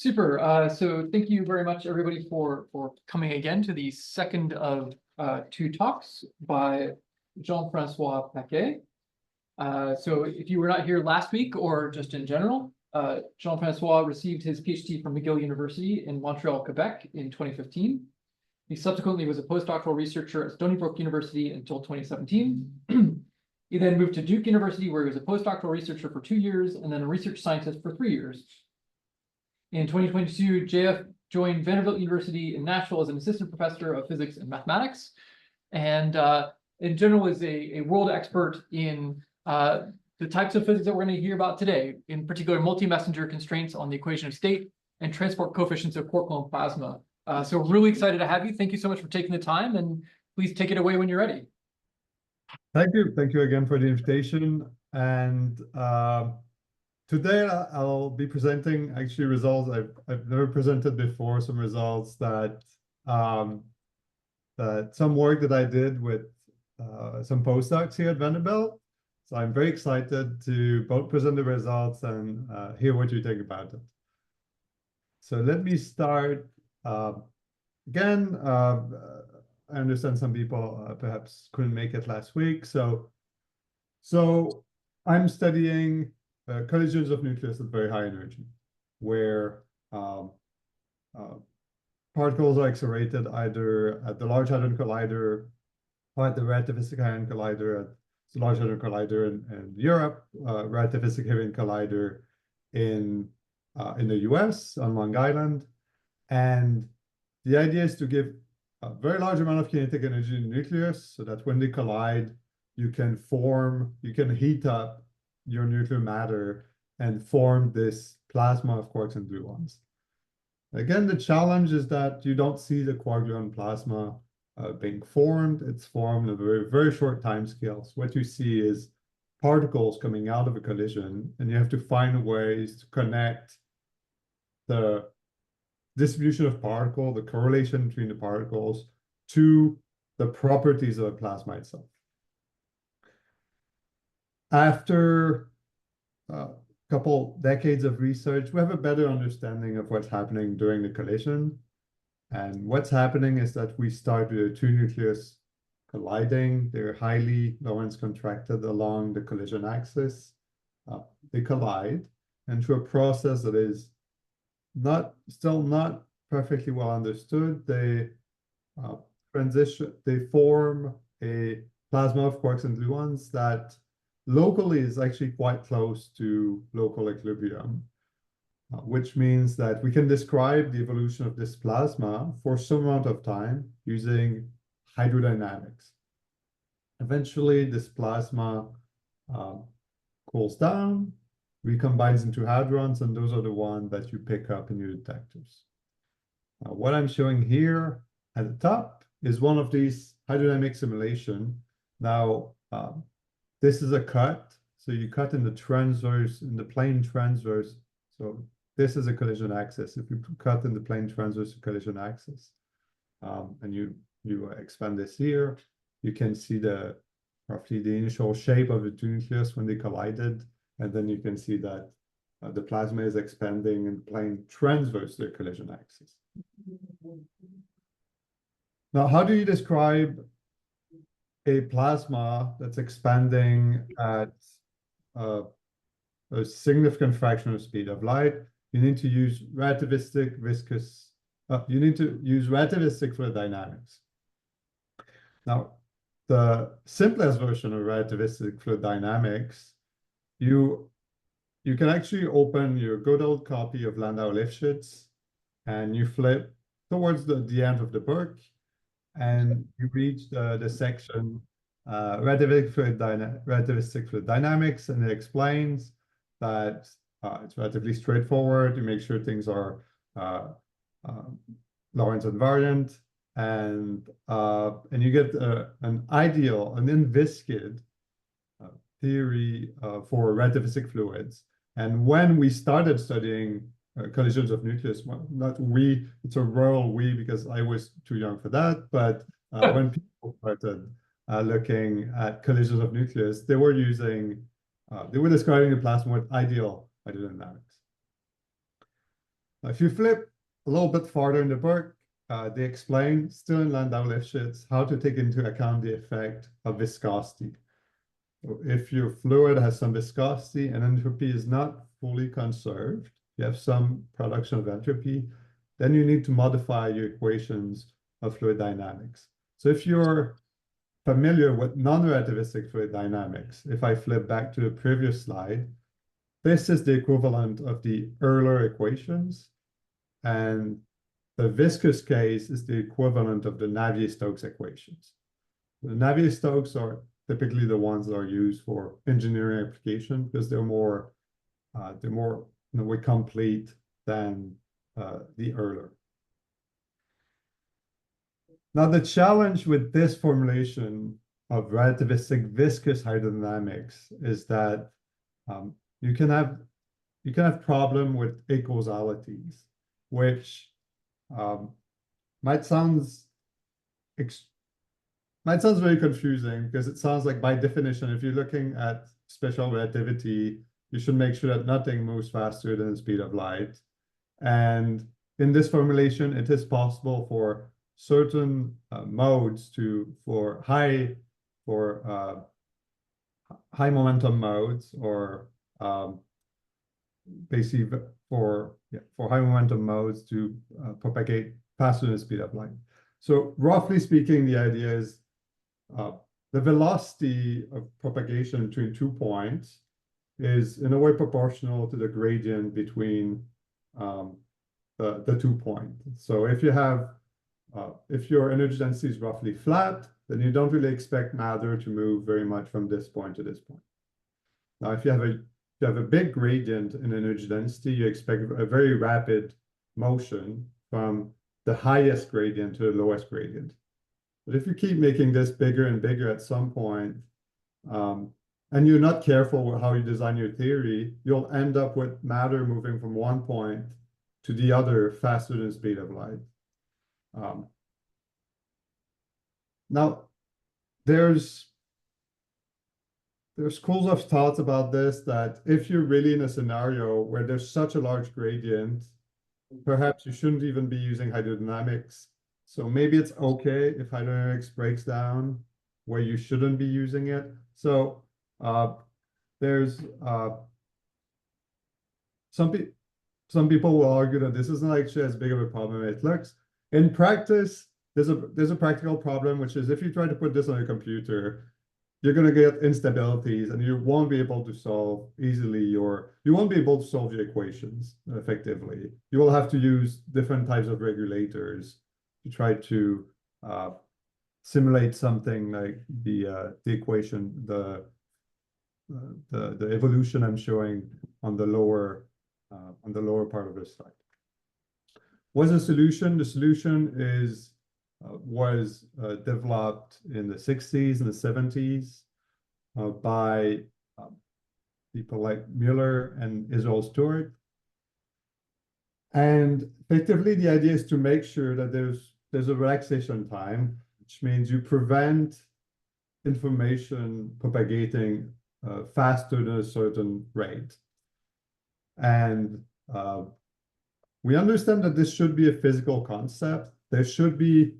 Super. So thank you very much, everybody, for coming again to the second of two talks by Jean-Francois Paquet. So if you were not here last week or just in general, Jean-Francois received his PhD from McGill University in Montreal, Quebec in 2015. He subsequently was a postdoctoral researcher at Stony Brook University until 2017. He then moved to Duke University, where he was a postdoctoral researcher for 2 years and then a research scientist for 3 years. In 2022, JF joined Vanderbilt University in Nashville as an assistant professor of physics and mathematics, and in general is a world expert in the types of physics that we're going to hear about today, in particular multi-messenger constraints on the equation of state and transport coefficients of quark-gluon plasma. So really excited to have you. Thank you so much for taking the time, and please take it away when you're ready. Thank you. Thank you again for the invitation. And today I'll be presenting actually results I've never presented before, some results that some work that I did with some postdocs here at Vanderbilt. So I'm very excited to both present the results and hear what you think about it. So let me start. Again, I understand some people perhaps couldn't make it last week. So I'm studying collisions of nucleus at very high energy, where particles are accelerated either at the Large Hadron Collider or at the relativistic hadron collider at the Large Hadron Collider in Europe, relativistic hadron collider in the US on Long Island. And the idea is to give a very large amount of kinetic energy in the nucleus so that when they collide, you can heat up your nuclear matter and form this plasma of quarks and gluons. Again, the challenge is that you don't see the quark-gluon plasma being formed. It's formed in a very, very short time scales. What you see is particles coming out of a collision, and you have to find ways to connect the distribution of particle, the correlation between the particles, to the properties of the plasma itself. After a couple decades of research, we have a better understanding of what's happening during the collision. And what's happening is that we start with two nucleus colliding. They're highly Lorentz contracted along the collision axis. They collide, and through a process that is still not perfectly well understood, they form a plasma of quarks and gluons that locally is actually quite close to local equilibrium, which means that we can describe the evolution of this plasma for some amount of time using hydrodynamics. Eventually, this plasma cools down, recombines into hadrons, and those are the ones that you pick up in your detectors. What I'm showing here at the top is one of these hydrodynamic simulation. Now, this is a cut. So you cut in the transverse, in the plane transverse. So this is a collision axis. If you cut in the plane transverse collision axis, and you expand this here, you can see roughly the initial shape of the two nucleus when they collided. And then you can see that the plasma is expanding in plane transverse to the collision axis. Now, how do you describe a plasma that's expanding at a significant fraction of speed of light? You need to use relativistic fluid dynamics. Now, the simplest version of relativistic fluid dynamics, you can actually open your good old copy of Landau-Lifshitz and you flip towards the end of the book, and you reach the section relativistic fluid dynamics, and it explains that it's relatively straightforward. You make sure things are Lorentz invariant, and you get an inviscid theory for relativistic fluids. And when we started studying collisions of nucleus, well, not we, it's a royal we because I was too young for that, but when people started looking at collisions of nucleus, they were describing the plasma with ideal hydrodynamics. If you flip a little bit farther in the book, they explain, still in Landau-Lifshitz, how to take into account the effect of viscosity. So if your fluid has some viscosity and entropy is not fully conserved, you have some production of entropy, then you need to modify your equations of fluid dynamics. So if you're familiar with non-relativistic fluid dynamics, if I flip back to the previous slide, this is the equivalent of the Euler equations, and the viscous case is the equivalent of the Navier-Stokes equations. The Navier-Stokes are typically the ones that are used for engineering application because they're more in a way complete than the Euler. Now, the challenge with this formulation of relativistic viscous hydrodynamics is that you can have problem with acausalities, which might sound very confusing because it sounds like by definition, if you're looking at special relativity, you should make sure that nothing moves faster than the speed of light. And in this formulation, it is possible for certain modes for high momentum modes, or basically for high momentum modes to propagate faster than the speed of light. So roughly speaking, the idea is the velocity of propagation between 2 points is in a way proportional to the gradient between the 2 points. So if you have if your energy density is roughly flat, then you don't really expect matter to move very much from this point to this point. Now, if you have a big gradient in energy density, you expect a very rapid motion from the highest gradient to the lowest gradient. But if you keep making this bigger and bigger at some point, and you're not careful with how you design your theory, you'll end up with matter moving from one point to the other faster than the speed of light. Now, there's schools of thoughts about this, that if you're really in a scenario where there's such a large gradient, perhaps you shouldn't even be using hydrodynamics. So maybe it's okay if hydrodynamics breaks down where you shouldn't be using it. So there's some people will argue that this isn't actually as big of a problem as it looks. In practice, there's a practical problem, which is if you try to put this on a computer, you're going to get instabilities and you won't be able to solve easily, or you won't be able to solve your equations effectively. You will have to use different types of regulators to try to simulate something like the equation, the evolution I'm showing on the lower part of this slide. What's the solution? The solution was developed in the 60s and the 70s by people like Mueller and Israel Stewart. And effectively, the idea is to make sure that there's a relaxation time, which means you prevent information propagating faster than a certain rate. And we understand that this should be a physical concept. There should be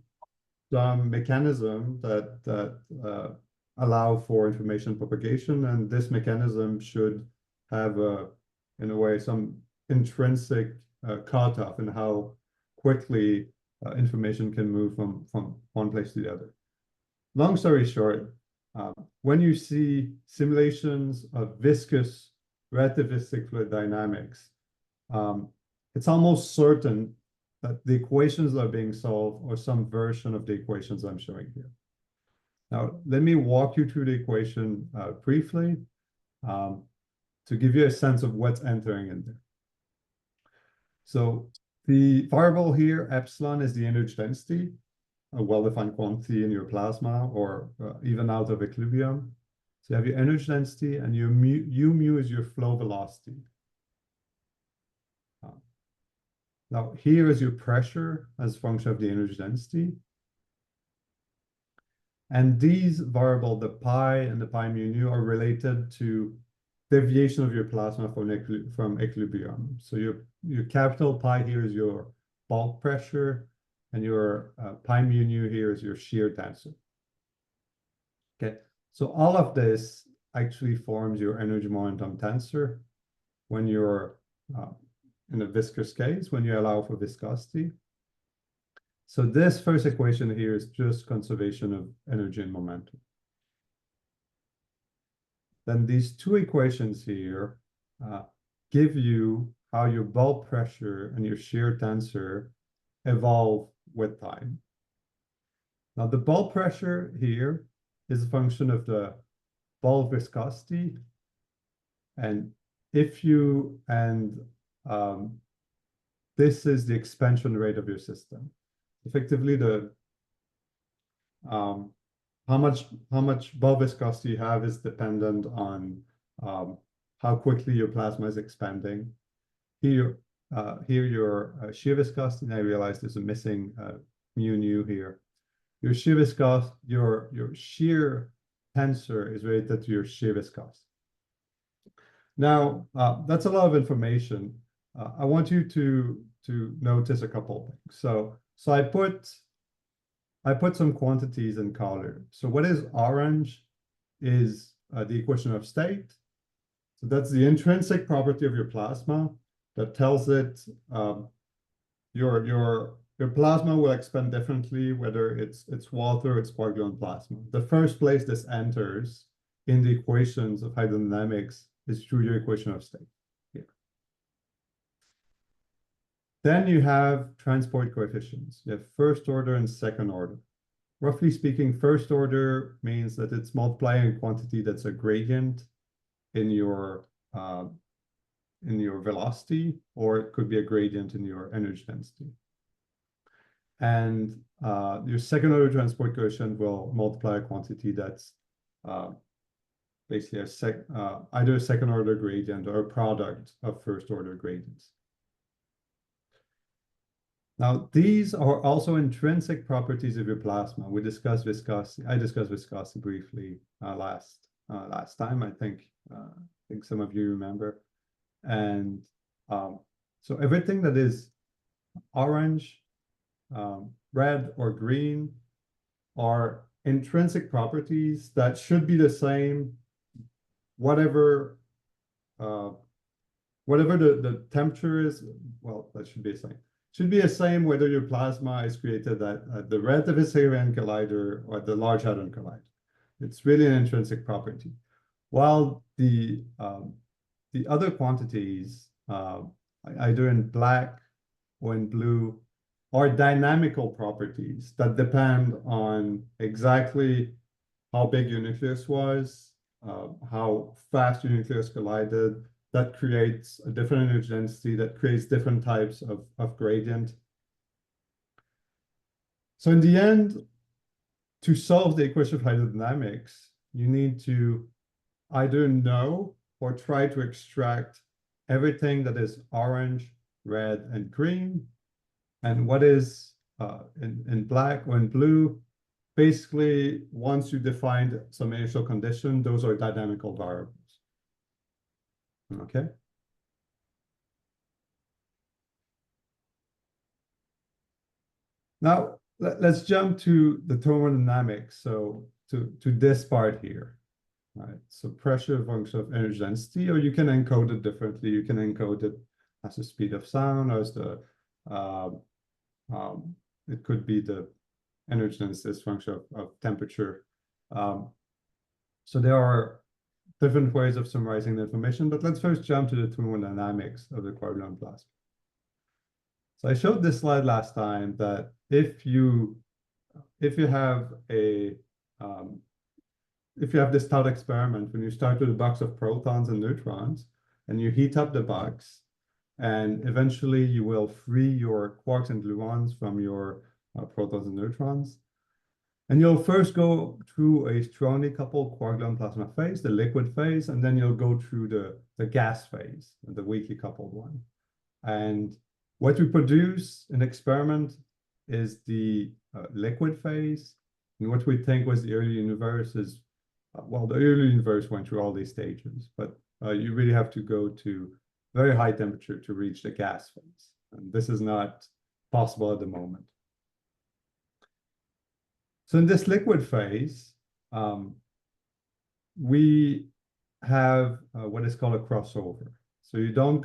some mechanism that allow for information propagation, and this mechanism should have in a way, some intrinsic cutoff in how quickly information can move from one place to the other. Long story short, when you see simulations of viscous relativistic fluid dynamics, it's almost certain that the equations that are being solved are some version of the equations I'm showing here. Now, let me walk you through the equation briefly to give you a sense of what's entering in there. So the variable here, epsilon, is the energy density, a well-defined quantity in your plasma, or even out of equilibrium. So you have your energy density, and your u mu is your flow velocity. Now, here is your pressure as a function of the energy density. And these variables, the pi and the pi mu nu, are related to deviation of your plasma from equilibrium. So your capital pi here is your bulk pressure, and your pi mu nu here is your shear tensor. Okay, so all of this actually forms your energy momentum tensor when you're in a viscous case, when you allow for viscosity. So this first equation here is just conservation of energy and momentum. Then these two equations here give you how your bulk pressure and your shear tensor evolve with time. Now the bulk pressure here is a function of the bulk viscosity, and this is the expansion rate of your system. Effectively, how much bulk viscosity you have is dependent on how quickly your plasma is expanding. Here your shear viscosity, and I realize there's a missing mu nu here. Your shear viscosity, your shear tensor is related to your shear viscosity. Now, that's a lot of information. I want you to notice a couple of things. So I put some quantities in color. So what is orange is the equation of state. So that's the intrinsic property of your plasma that tells it your plasma will expand differently, whether it's water or it's quark-gluon plasma. The first place this enters in the equations of hydrodynamics is through your equation of state here. Then you have transport coefficients. You have first order and second order. Roughly speaking, first order means that it's multiplying a quantity that's a gradient in your velocity, or it could be a gradient in your energy density. And your second order transport coefficient will multiply a quantity that's basically either a second order gradient or a product of first order gradients. Now, these are also intrinsic properties of your plasma. We discussed viscosity. I discussed viscosity briefly last time. I think some of you remember. And so everything that is orange, red, or green are intrinsic properties that should be the same, whatever the temperature is. Well, that should be the same. Should be the same whether your plasma is created at the relativistic hadron collider or at the Large Hadron Collider. It's really an intrinsic property. While the other quantities, either in black or in blue, are dynamical properties that depend on exactly how big your nucleus was, how fast your nucleus collided. That creates a different energy density, that creates different types of gradient. So in the end, to solve the equation of hydrodynamics, you need to either know or try to extract everything that is orange, red, and green, and what is in black or in blue. Basically, once you define some initial condition, those are dynamical variables. Okay. Now let's jump to the thermodynamics. So to this part here, right? So pressure function of energy density, or you can encode it differently. You can encode it as the speed of sound, or as the it could be the energy density as function of temperature. So there are different ways of summarizing the information, but let's first jump to the thermodynamics of the quark-gluon plasma. So I showed this slide last time that if you have this thought experiment, when you start with a box of protons and neutrons, and you heat up the box, and eventually you will free your quarks and gluons from your protons and neutrons. And you'll first go through a strongly coupled quark-gluon plasma phase, the liquid phase, and then you'll go through the gas phase, the weakly coupled one. And what we produce in experiment is the liquid phase. And what we think was the early universe is, well, the early universe went through all these stages, but you really have to go to very high temperature to reach the gas phase. And this is not possible at the moment. So in this liquid phase, we have what is called a crossover. So you don't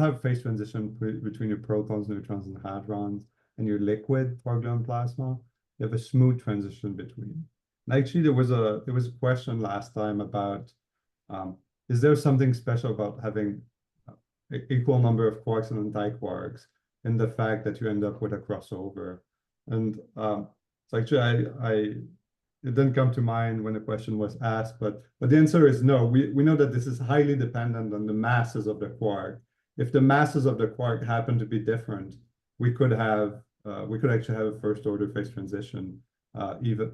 have phase transition between your protons, neutrons, and hadrons and your liquid quark-gluon plasma. You have a smooth transition between. And actually, there was a question last time about is there something special about having equal number of quarks and antiquarks in the fact that you end up with a crossover? And so actually, it didn't come to mind when the question was asked, but the answer is no. We know that this is highly dependent on the masses of the quark. If the masses of the quark happen to be different, we could actually have a first order phase transition. Even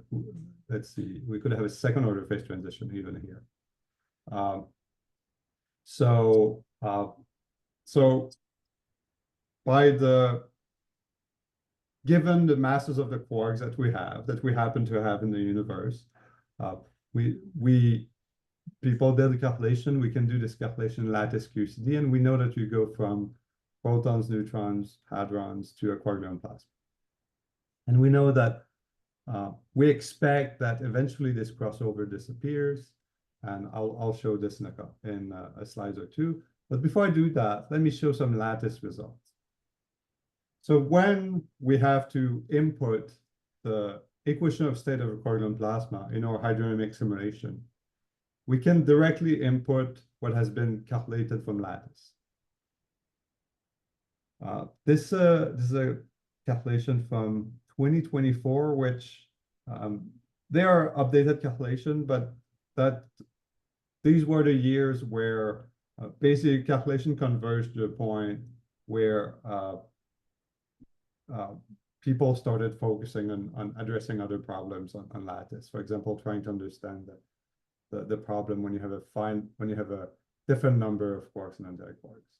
let's see, we could have a second order phase transition even here. So given the masses of the quarks that we happen to have in the universe, people did a calculation. We can do this calculation in lattice QCD, and we know that you go from protons, neutrons, hadrons to a quark-gluon plasma. And we know that we expect that eventually this crossover disappears, and I'll show this in a slide or two. But before I do that, let me show some lattice results. So when we have to input the equation of state of a quark-gluon plasma in our hydrodynamic simulation, we can directly input what has been calculated from lattice. This is a calculation from 2024, which they are updated calculation, but these were the years where basic calculation converged to a point where people started focusing on addressing other problems on lattice. For example, trying to understand the problem when you have a different number of quarks and antiquarks,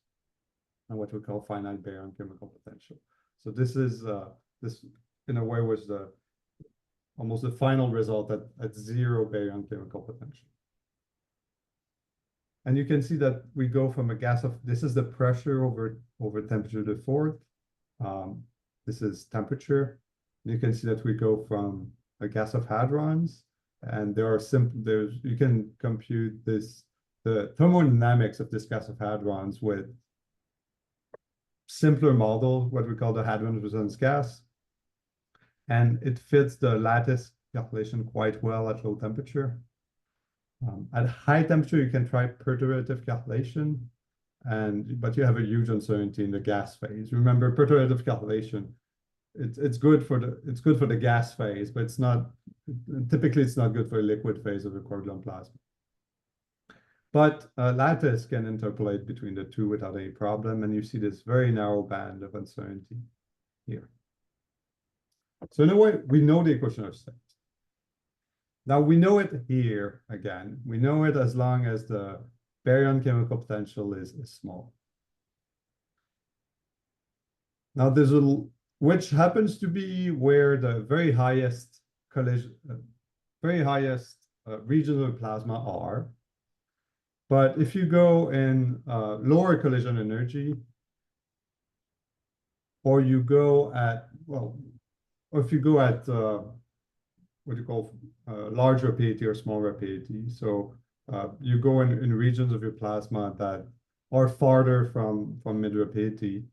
and what we call finite baryon chemical potential. So this in a way was almost the final result at zero baryon chemical potential. And you can see that we go from a gas of, this is the pressure over temperature to the fourth. This is temperature. You can see that we go from a gas of hadrons, and you can compute the thermodynamics of this gas of hadrons with simpler model, what we call the hadron resonance gas. And it fits the lattice calculation quite well at low temperature. At high temperature, you can try perturbative calculation, but you have a huge uncertainty in the gas phase. Remember, perturbative calculation, it's good for the gas phase, but typically it's not good for the liquid phase of a quark-gluon plasma. But lattice can interpolate between the two without any problem, and you see this very narrow band of uncertainty here. So in a way, we know the equation of state. Now we know it here again. We know it as long as the baryon chemical potential is small. Now which happens to be where the very highest regions of the plasma are. But if you go in lower collision energy, or you go at, or if you go at what you call large rapidity or small rapidity. So you go in regions of your plasma that are farther from mid rapidity,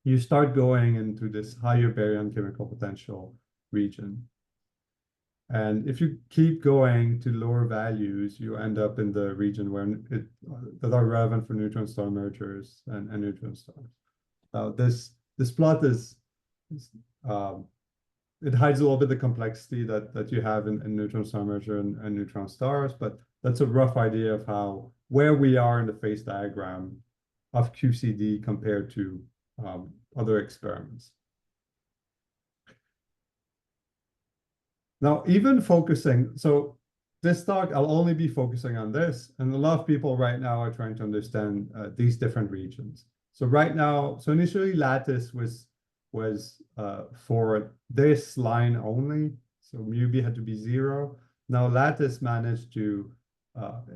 you start going into this higher baryon chemical potential region. And if you keep going to lower values, you end up in the region where that are relevant for neutron star mergers and neutron stars. Now this plot it hides a little bit the complexity that you have in neutron star merger and neutron stars, but that's a rough idea of where we are in the phase diagram of QCD compared to other experiments. Now, even focusing, so this talk, I'll only be focusing on this, and a lot of people right now are trying to understand these different regions. So right now, so initially lattice was for this line only, so mu b had to be 0. Now lattice managed to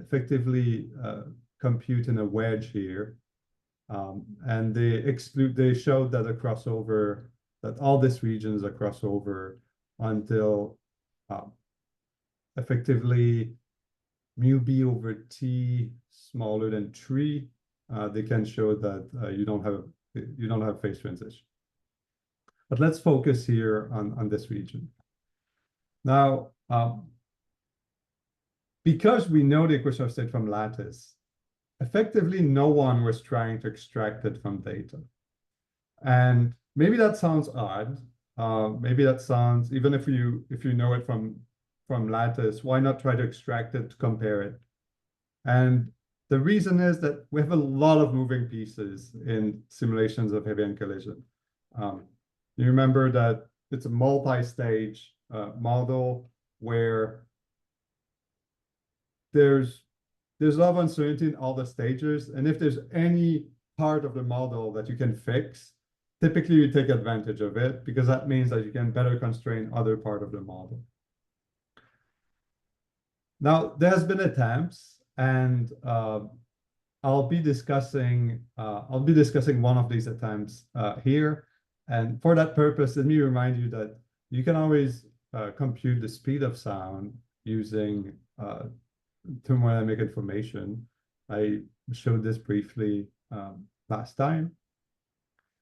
effectively compute in a wedge here. And they showed that a crossover, that all this region is a crossover until effectively mu b over t smaller than 3. They can show that you don't have phase transition. But let's focus here on this region. Now, because we know the equation of state from lattice, effectively no one was trying to extract it from data. And maybe that sounds odd. Maybe that sounds, even if you know it from lattice, why not try to extract it to compare it? And the reason is that we have a lot of moving pieces in simulations of heavy-ion collision. You remember that it's a multi-stage model where there's a lot of uncertainty in all the stages. And if there's any part of the model that you can fix, typically you take advantage of it because that means that you can better constrain other part of the model. Now, there's been attempts, and I'll be discussing one of these attempts here. And for that purpose, let me remind you that you can always compute the speed of sound using thermodynamic information. I showed this briefly last time.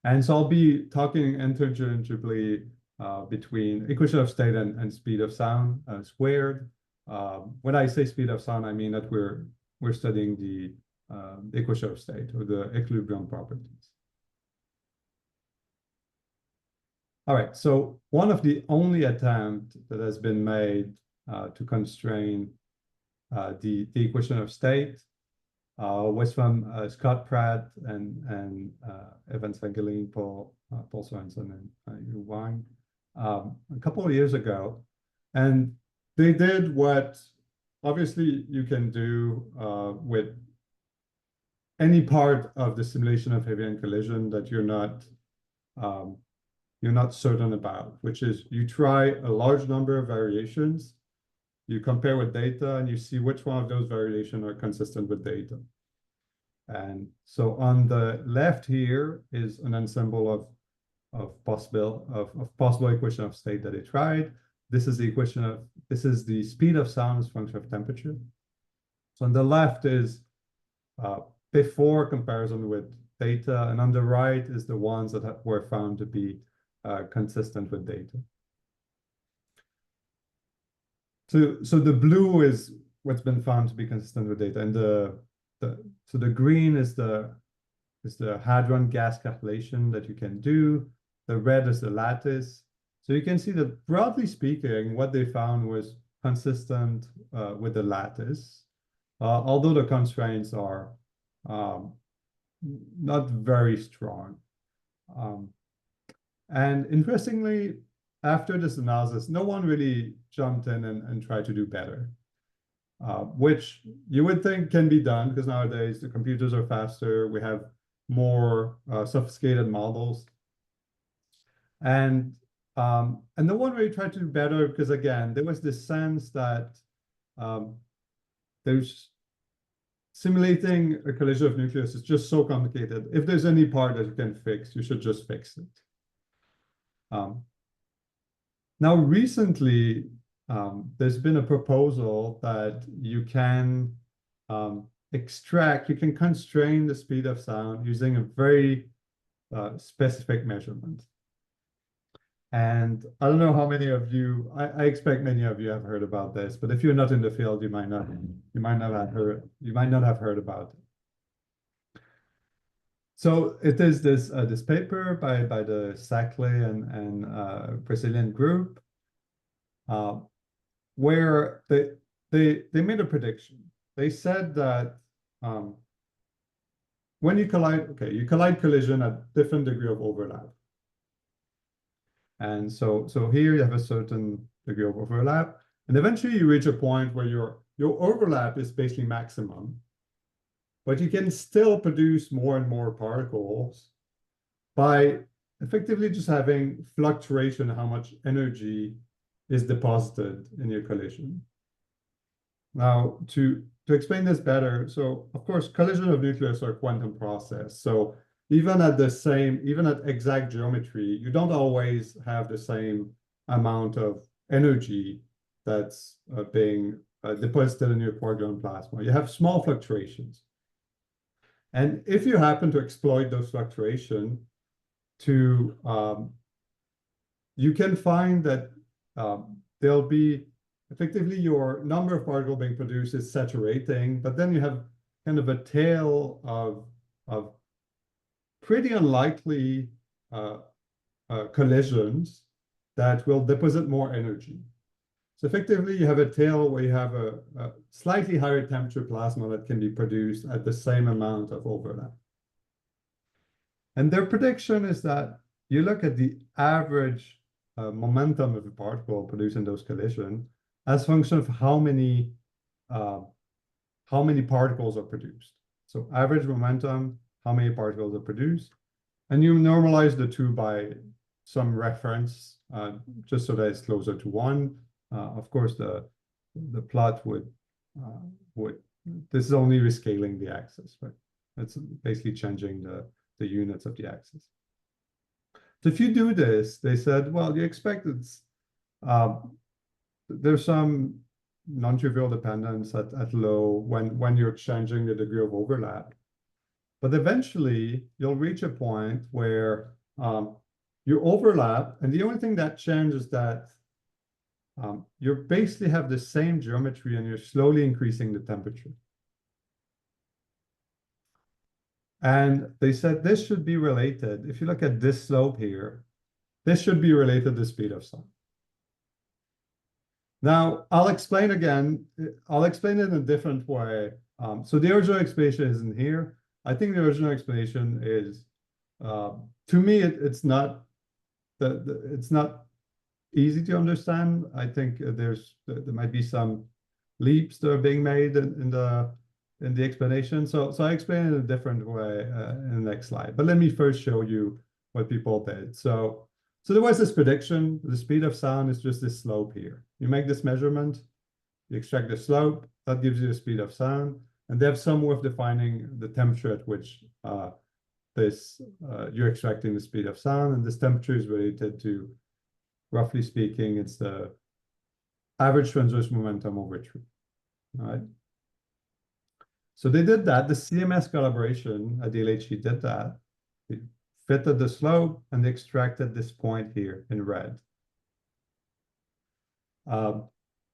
And so I'll be talking interchangeably between equation of state and speed of sound squared. When I say speed of sound, I mean that we're studying the equation of state or the equilibrium properties. All right, so one of the only attempt that has been made to constrain the equation of state was from Scott Pratt and Evan Svengelin, Paul Sorensen, and Yu Wang a couple of years ago. And they did what obviously you can do with any part of the simulation of heavy-ion collision that you're not certain about, which is you try a large number of variations, you compare with data, and you see which one of those variations are consistent with data. And so on the left here is an ensemble of possible equation of state that they tried. This is the speed of sound as a function of temperature. So on the left is before comparison with data, and on the right is the ones that were found to be consistent with data. So the blue is what's been found to be consistent with data, and so the green is the hadron gas calculation that you can do. The red is the lattice. So you can see that broadly speaking, what they found was consistent with the lattice, although the constraints are not very strong. And interestingly, after this analysis, no one really jumped in and tried to do better, which you would think can be done because nowadays the computers are faster, we have more sophisticated models. And no one really tried to do better because, again, there was this sense that there's simulating a collision of nucleus is just so complicated. If there's any part that you can fix, you should just fix it. Now, recently, there's been a proposal that you can you can constrain the speed of sound using a very specific measurement. And I don't know how many of you, I expect many of you have heard about this, but if you're not in the field, you might not have heard about it. So it is this paper by the Sackley and Brazilian group, where they made a prediction. They said that when you collide collision at different degree of overlap. And so here you have a certain degree of overlap, and eventually you reach a point where your overlap is basically maximum, but you can still produce more and more particles by effectively just having fluctuation how much energy is deposited in your collision. Now, to explain this better, so of course, collision of nucleus are a quantum process. So even at exact geometry, you don't always have the same amount of energy that's being deposited in your quark-gluon plasma. You have small fluctuations. And if you happen to exploit those fluctuations you can find that there'll be effectively your number of particles being produced is saturating, but then you have kind of a tail of pretty unlikely collisions that will deposit more energy. So effectively, you have a tail where you have a slightly higher temperature plasma that can be produced at the same amount of overlap. And their prediction is that you look at the average momentum of a particle produced in those collisions as a function of how many particles are produced. So average momentum, how many particles are produced, and you normalize the two by some reference, just so that it's closer to 1. Of course, the plot would this is only rescaling the axis, right? That's basically changing the units of the axis. So if you do this, they said, well, you expect it's there's some non-trivial dependence at low when you're changing the degree of overlap. But eventually, you'll reach a point where you overlap, and the only thing that changes is that you basically have the same geometry and you're slowly increasing the temperature. And they said this should be related. If you look at this slope here, this should be related to the speed of sound. Now, I'll explain again. I'll explain it in a different way. So the original explanation isn't here. I think the original explanation is, to me, it's not it's not easy to understand. I think there might be some leaps that are being made in the explanation. So I explain it in a different way in the next slide. But let me first show you what people did. So there was this prediction. The speed of sound is just this slope here. You make this measurement, you extract the slope, that gives you the speed of sound. And they have some way of defining the temperature at which you're extracting the speed of sound. And this temperature is related to, roughly speaking, it's the average transverse momentum over 3. All right. So they did that. The CMS collaboration at the LHC did that. They fitted the slope and they extracted this point here in red,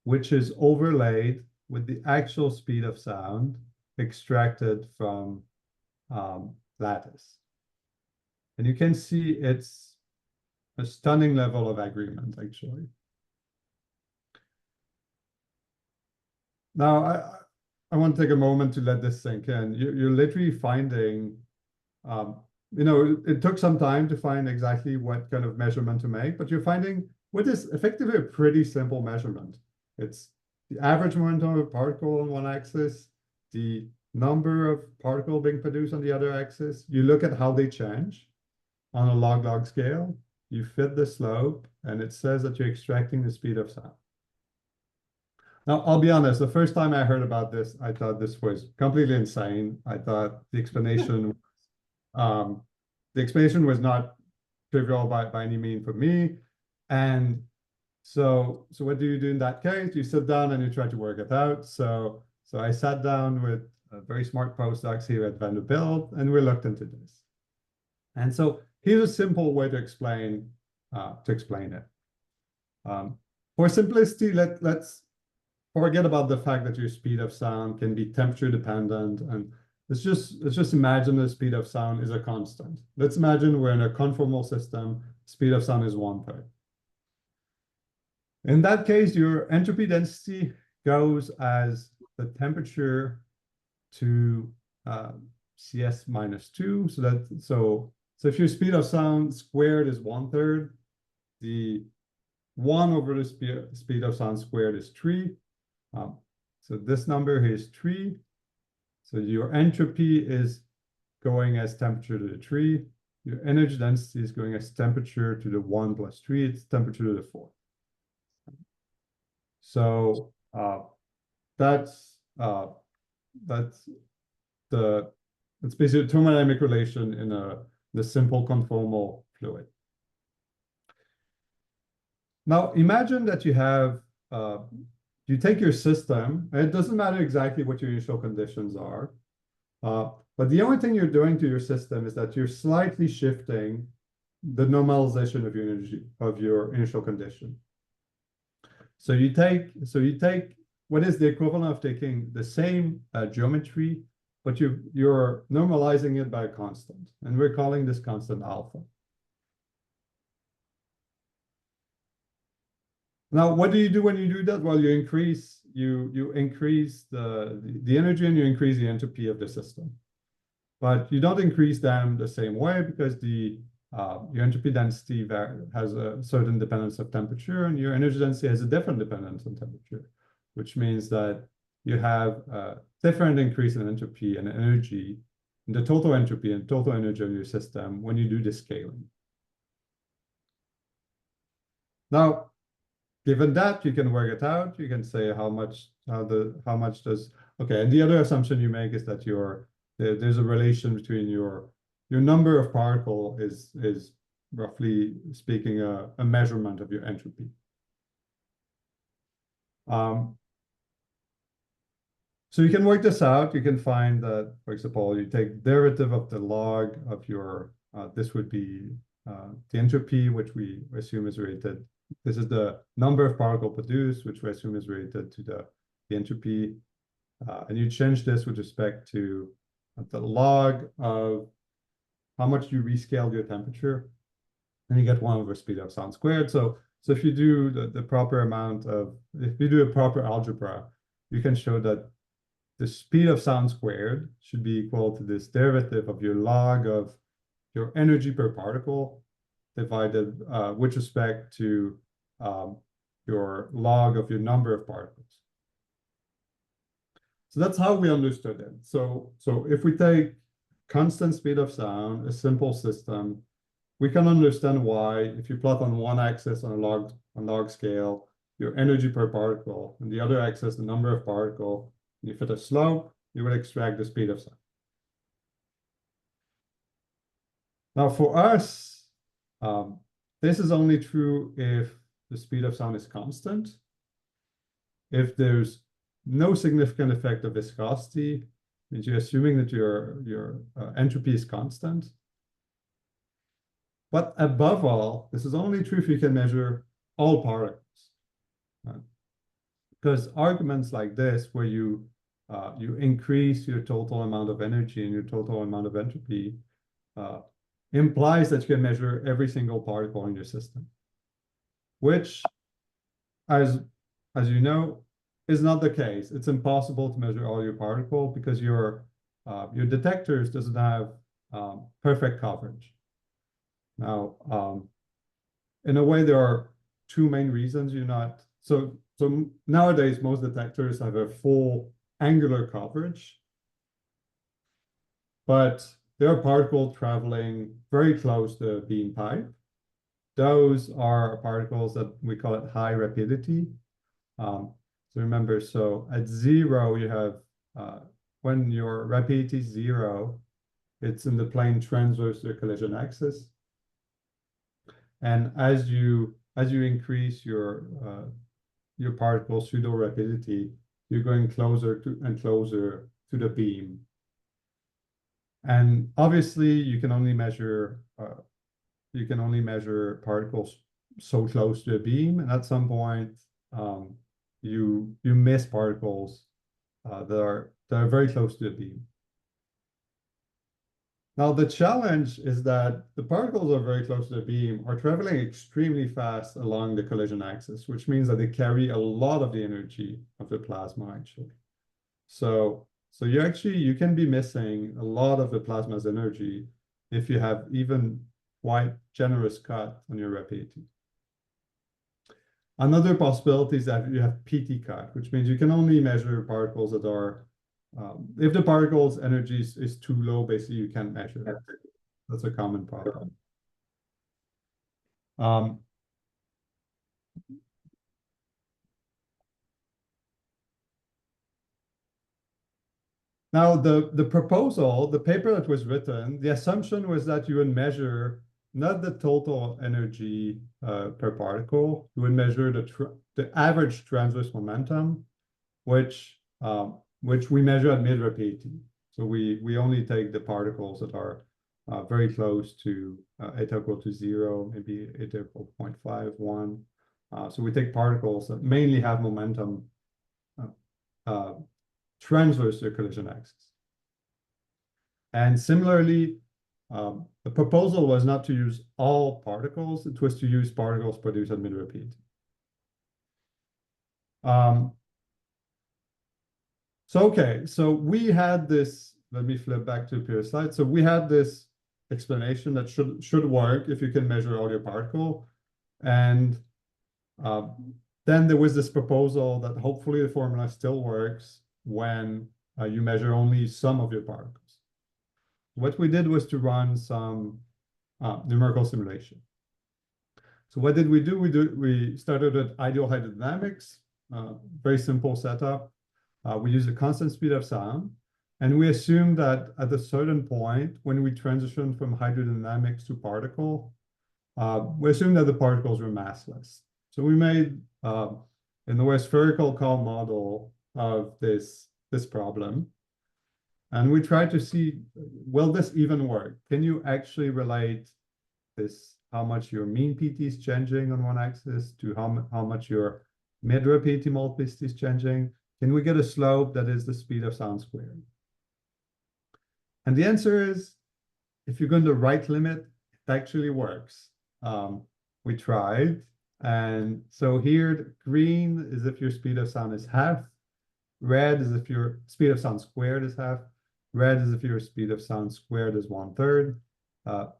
which is overlaid with the actual speed of sound extracted from lattice. And you can see it's a stunning level of agreement, actually. Now, I want to take a moment to let this sink in. You're literally finding, it took some time to find exactly what kind of measurement to make, but you're finding what is effectively a pretty simple measurement. It's the average momentum of a particle on one axis, the number of particles being produced on the other axis. You look at how they change on a log-log scale. You fit the slope, and it says that you're extracting the speed of sound. Now, I'll be honest, the first time I heard about this, I thought this was completely insane. I thought the explanation was not trivial by any means for me. And so what do you do in that case? You sit down and you try to work it out. So I sat down with very smart postdocs here at Vanderbilt, and we looked into this. And so here's a simple way to explain it. For simplicity, let's forget about the fact that your speed of sound can be temperature dependent, and let's just imagine the speed of sound is a constant. Let's imagine we're in a conformal system. Speed of sound is 1/3. In that case, your entropy density goes as the temperature to CS minus 2. So if your speed of sound squared is 1/3, the 1 over the speed of sound squared is 3. So this number here is 3. So your entropy is going as temperature to the 3. Your energy density is going as temperature to the 1 plus 3. It's temperature to the 4. So that's it's basically a thermodynamic relation in the simple conformal fluid. Now imagine that you have you take your system, and it doesn't matter exactly what your initial conditions are, but the only thing you're doing to your system is that you're slightly shifting the normalization of your energy of your initial condition. So you take what is the equivalent of taking the same geometry, but you're normalizing it by a constant, and we're calling this constant alpha. Now, what do you do when you do that? Well, you increase the energy and you increase the entropy of the system, but you don't increase them the same way because your entropy density has a certain dependence of temperature, and your energy density has a different dependence on temperature, which means that you have a different increase in entropy and energy, the total entropy and total energy of your system when you do the scaling. Now, given that, you can work it out. You can say how much does, okay, and the other assumption you make is that there's a relation between your number of particle is roughly speaking a measurement of your entropy. So you can work this out. You can find that, for example, you take derivative of the log of your, this would be the entropy, which we assume is related. This is the number of particles produced, which we assume is related to the entropy. And you change this with respect to the log of how much you rescaled your temperature, and you get 1 over speed of sound squared. So if you do the proper amount of, if you do a proper algebra, you can show that the speed of sound squared should be equal to this derivative of your log of your energy per particle divided with respect to your log of your number of particles. So that's how we understood it. So if we take constant speed of sound, a simple system, we can understand why if you plot on one axis on a log scale, your energy per particle, and the other axis, the number of particles, you fit a slope, you would extract the speed of sound. Now for us, this is only true if the speed of sound is constant. If there's no significant effect of viscosity, means you're assuming that your entropy is constant. But above all, this is only true if you can measure all particles. Because arguments like this, where you increase your total amount of energy and your total amount of entropy, implies that you can measure every single particle in your system, which, as you know, is not the case. It's impossible to measure all your particles because your detectors doesn't have perfect coverage. Now, in a way, there are two main reasons you're not. So nowadays, most detectors have a full angular coverage, but there are particles traveling very close to the beam pipe. Those are particles that we call it high rapidity. So remember, so at 0, you have, when your rapidity is 0, it's in the plane transverse to the collision axis. And as you increase your particle's pseudo rapidity, you're going closer and closer to the beam. And obviously, you can only measure particles so close to the beam, and at some point, you miss particles that are very close to the beam. Now, the challenge is that the particles that are very close to the beam are traveling extremely fast along the collision axis, which means that they carry a lot of the energy of the plasma, actually. So you can be missing a lot of the plasma's energy if you have even quite generous cut on your rapidity. Another possibility is that you have PT cut, which means you can only measure particles that are, if the particle's energy is too low, basically you can't measure it. That's a common problem. Now, the proposal, the paper that was written, the assumption was that you would measure not the total energy per particle, you would measure the average transverse momentum, which we measure at mid-rapidity. So we only take the particles that are very close to eta equal to 0, maybe eta equal to 0.51. So we take particles that mainly have momentum transverse to the collision axis. And similarly, the proposal was not to use all particles, it was to use particles produced at mid-rapidity. So we had this, let me flip back to the previous slide. So we had this explanation that should work if you can measure all your particle. And then there was this proposal that hopefully the formula still works when you measure only some of your particles. What we did was to run some numerical simulation. So what did we do? We started with ideal hydrodynamics, very simple setup. We used a constant speed of sound, and we assumed that at a certain point, when we transitioned from hydrodynamics to particle, we assumed that the particles were massless. So we made, in the way, a spherical calm model of this problem. And we tried to see, will this even work? Can you actually relate this, how much your mean PT is changing on one axis to how much your mid-rapidity multiplicity is changing? Can we get a slope that is the speed of sound squared? And the answer is, if you're going to right limit, it actually works. We tried. And so here, green is if your speed of sound is half. Red is if your speed of sound squared is half. Red is if your speed of sound squared is 1/3.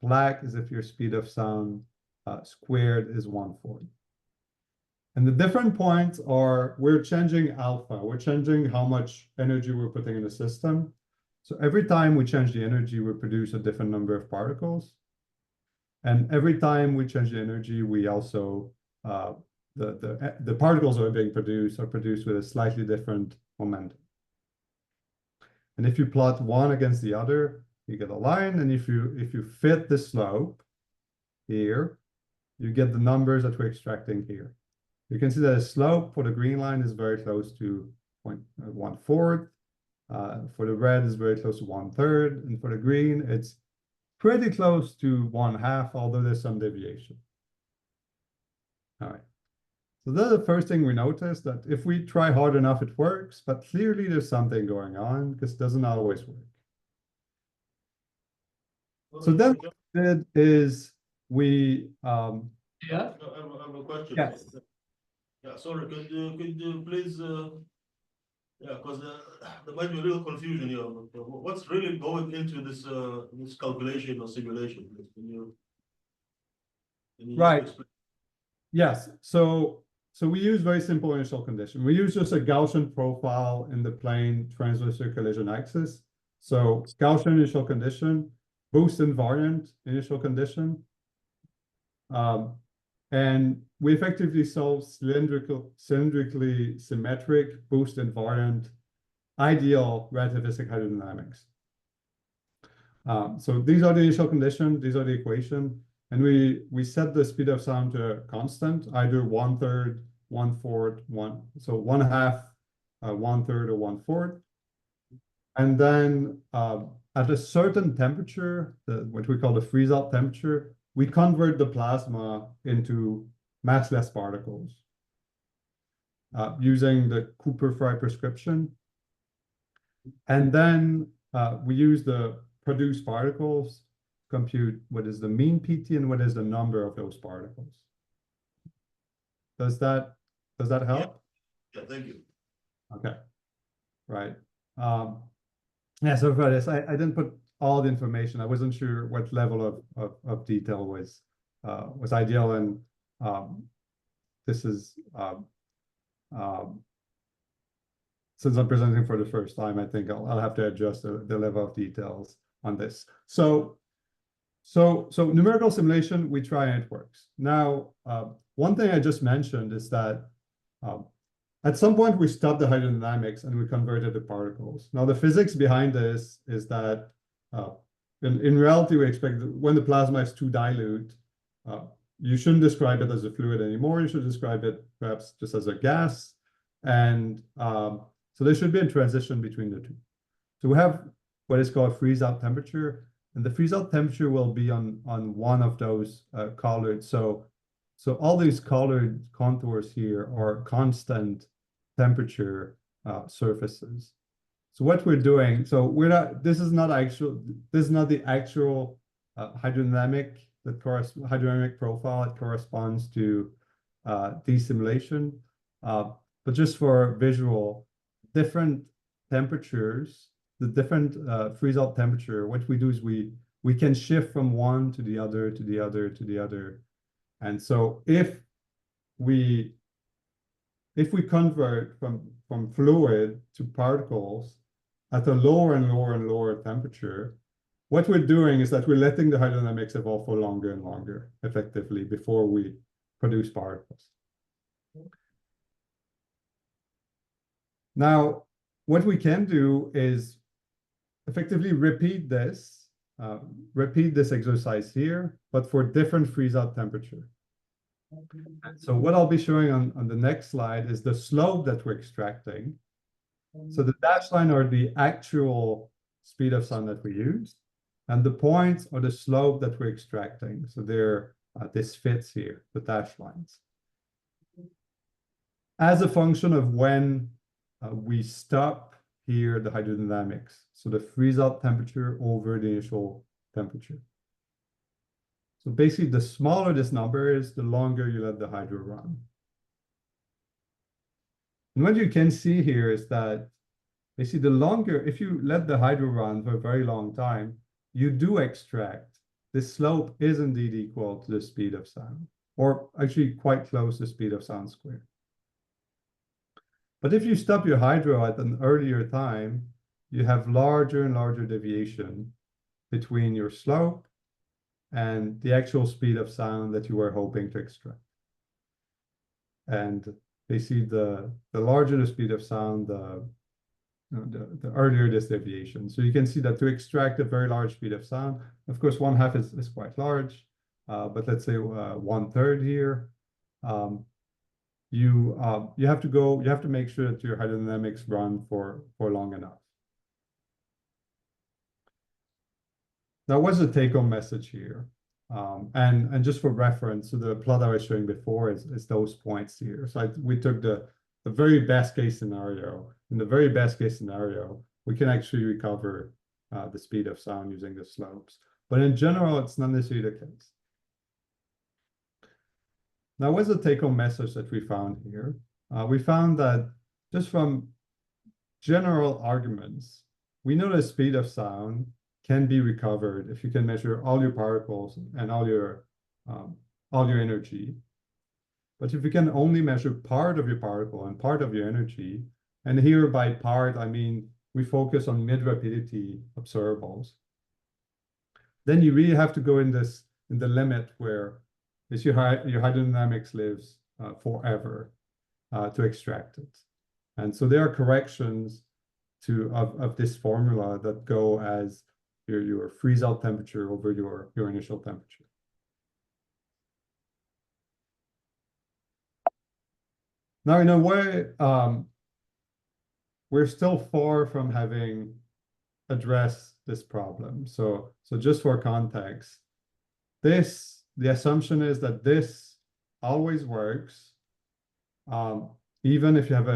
Black is if your speed of sound squared is 1/4. And the different points are, we're changing alpha. We're changing how much energy we're putting in the system. So every time we change the energy, we produce a different number of particles. And every time we change the energy, we also, the particles that are being produced are produced with a slightly different momentum. And if you plot one against the other, you get a line. And if you fit the slope here, you get the numbers that we're extracting here. You can see that the slope for the green line is very close to 1/4. For the red is very close to 1/3. And for the green, it's pretty close to 1/2, although there's some deviation. All right. So that's the first thing we noticed, that if we try hard enough, it works, but clearly there's something going on because it doesn't always work. So then what we did is we Yeah. I have a question. Yes. Yeah, sorry, could you please, yeah, because there might be a real confusion here. What's really going into this this calculation or simulation? Can you Right. explain? Yes. So we use very simple initial condition. We use just a Gaussian profile in the plane transverse to collision axis. So Gaussian initial condition, boost invariant initial condition. And we effectively solve cylindrically symmetric boost invariant ideal relativistic hydrodynamics. So these are the initial conditions, these are the equation. And we set the speed of sound to a constant, either 1/3, 1/4, so 1/2, 1/3, or 1/4. And then at a certain temperature, what we call the freeze-out temperature, we convert the plasma into massless particles using the Cooper-Frye prescription. And then we use the produced particles, compute what is the mean PT and what is the number of those particles. Does that help? Yeah, thank you. Okay, right. Yeah, so for this, I didn't put all the information. I wasn't sure what level of detail was ideal, and this is since I'm presenting for the first time, I think I'll have to adjust the level of details on this. So numerical simulation, we try and it works. Now, one thing I just mentioned is that At some point, we stopped the hydrodynamics and we converted to particles. Now, the physics behind this is that in reality, we expect that when the plasma is too dilute, you shouldn't describe it as a fluid anymore. You should describe it perhaps just as a gas. And so there should be a transition between the two. So we have what is called freeze-out temperature. And the freeze-out temperature will be on one of those colored. So all these colored contours here are constant temperature surfaces. So what we're doing, so we're not, this is not the actual hydrodynamic profile that corresponds to desimulation. But just for visual, different temperatures, the different freeze-out temperature, what we do is we can shift from one to the other, to the other, to the other. And so if we convert from fluid to particles at a lower and lower and lower temperature, what we're doing is that we're letting the hydrodynamics evolve for longer and longer, effectively, before we produce particles. Now, what we can do is effectively repeat this exercise here, but for different freeze-out temperature. So what I'll be showing on the next slide is the slope that we're extracting. So the dashed line are the actual speed of sound that we use, and the points are the slope that we're extracting. So they're this fits here, the dashed lines. As a function of when we stop here the hydrodynamics, so the freeze-out temperature over the initial temperature. So basically, the smaller this number is, the longer you let the hydro run. And what you can see here is that basically the longer, if you let the hydro run for a very long time, you do extract. This slope is indeed equal to the speed of sound, or actually quite close to the speed of sound squared. But if you stop your hydro at an earlier time, you have larger and larger deviation between your slope and the actual speed of sound that you were hoping to extract. And basically, the larger the speed of sound, the earlier this deviation. So you can see that to extract a very large speed of sound, of course, 1/2 is quite large, but let's say 1/3 here. You have to make sure that your hydrodynamics run for long enough. Now, what's the take-home message here? And just for reference, so the plot I was showing before is those points here. So we took the very best case scenario. In the very best case scenario, we can actually recover the speed of sound using the slopes. But in general, it's not necessarily the case. Now, what's the take-home message that we found here? We found that just from general arguments, we know the speed of sound can be recovered if you can measure all your particles and all your energy. But if you can only measure part of your particle and part of your energy, and here by part, I mean, we focus on mid-rapidity observables, then you really have to go in the limit where your hydrodynamics lives forever to extract it. And so there are corrections of this formula that go as your freeze-out temperature over your initial temperature. Now, in a way, we're still far from having addressed this problem. So just for context, the assumption is that this always works, even if you have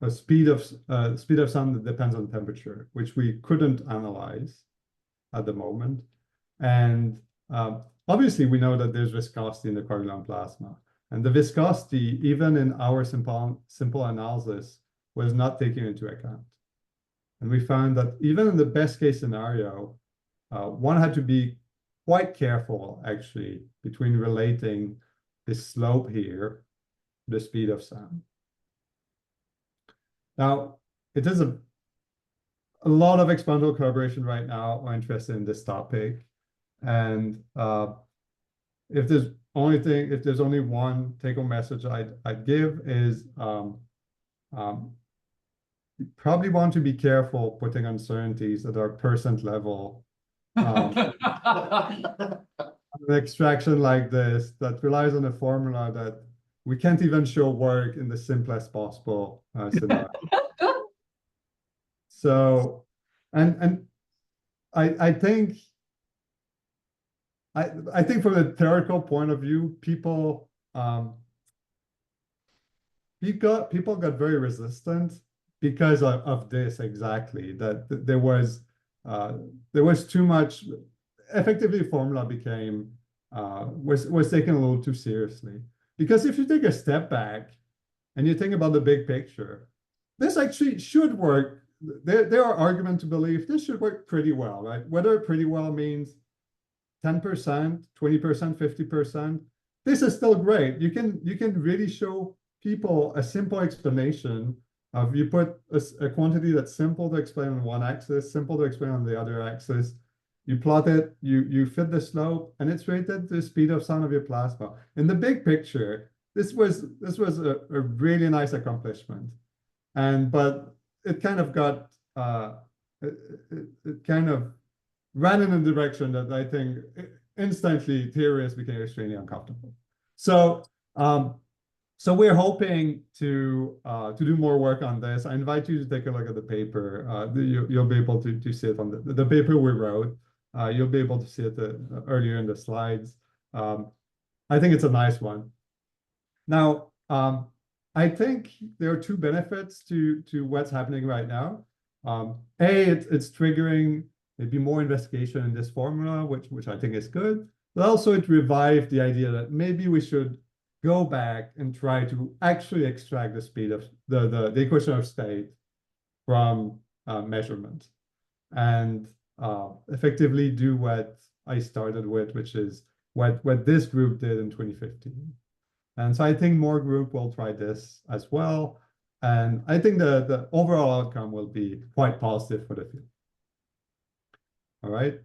a speed of sound that depends on temperature, which we couldn't analyze at the moment. And obviously, we know that there's viscosity in the quark-gluon plasma. And the viscosity, even in our simple analysis, was not taken into account. And we found that even in the best case scenario, one had to be quite careful, actually, between relating this slope here to the speed of sound. Now, it is a lot of experimental collaboration right now are interested in this topic. And if there's only one take-home message I'd give is you probably want to be careful putting uncertainties at our percent level. An extraction like this that relies on a formula that we can't even show work in the simplest possible scenario. So, and I think from a theoretical point of view, people got very resistant because of this exactly, that there was too much. Effectively, formula became was taken a little too seriously. Because if you take a step back and you think about the big picture, this actually should work. There are arguments to believe this should work pretty well, right? Whether pretty well means 10%, 20%, 50%, this is still great. You can really show people a simple explanation of, you put a quantity that's simple to explain on one axis, simple to explain on the other axis. You plot it, you fit the slope, and it's rated the speed of sound of your plasma. In the big picture, this was a really nice accomplishment. But it kind of got it kind of ran in a direction that I think instantly theorists became extremely uncomfortable. So we're hoping to do more work on this. I invite you to take a look at the paper. You'll be able to see it on the paper we wrote. You'll be able to see it earlier in the slides. I think it's a nice one. Now, I think there are two benefits to what's happening right now. It's triggering maybe more investigation in this formula, which I think is good. But also it revived the idea that maybe we should go back and try to actually extract the speed of the equation of state from measurement, and effectively do what I started with, which is what this group did in 2015. And so I think more group will try this as well. And I think the overall outcome will be quite positive for the field. All right.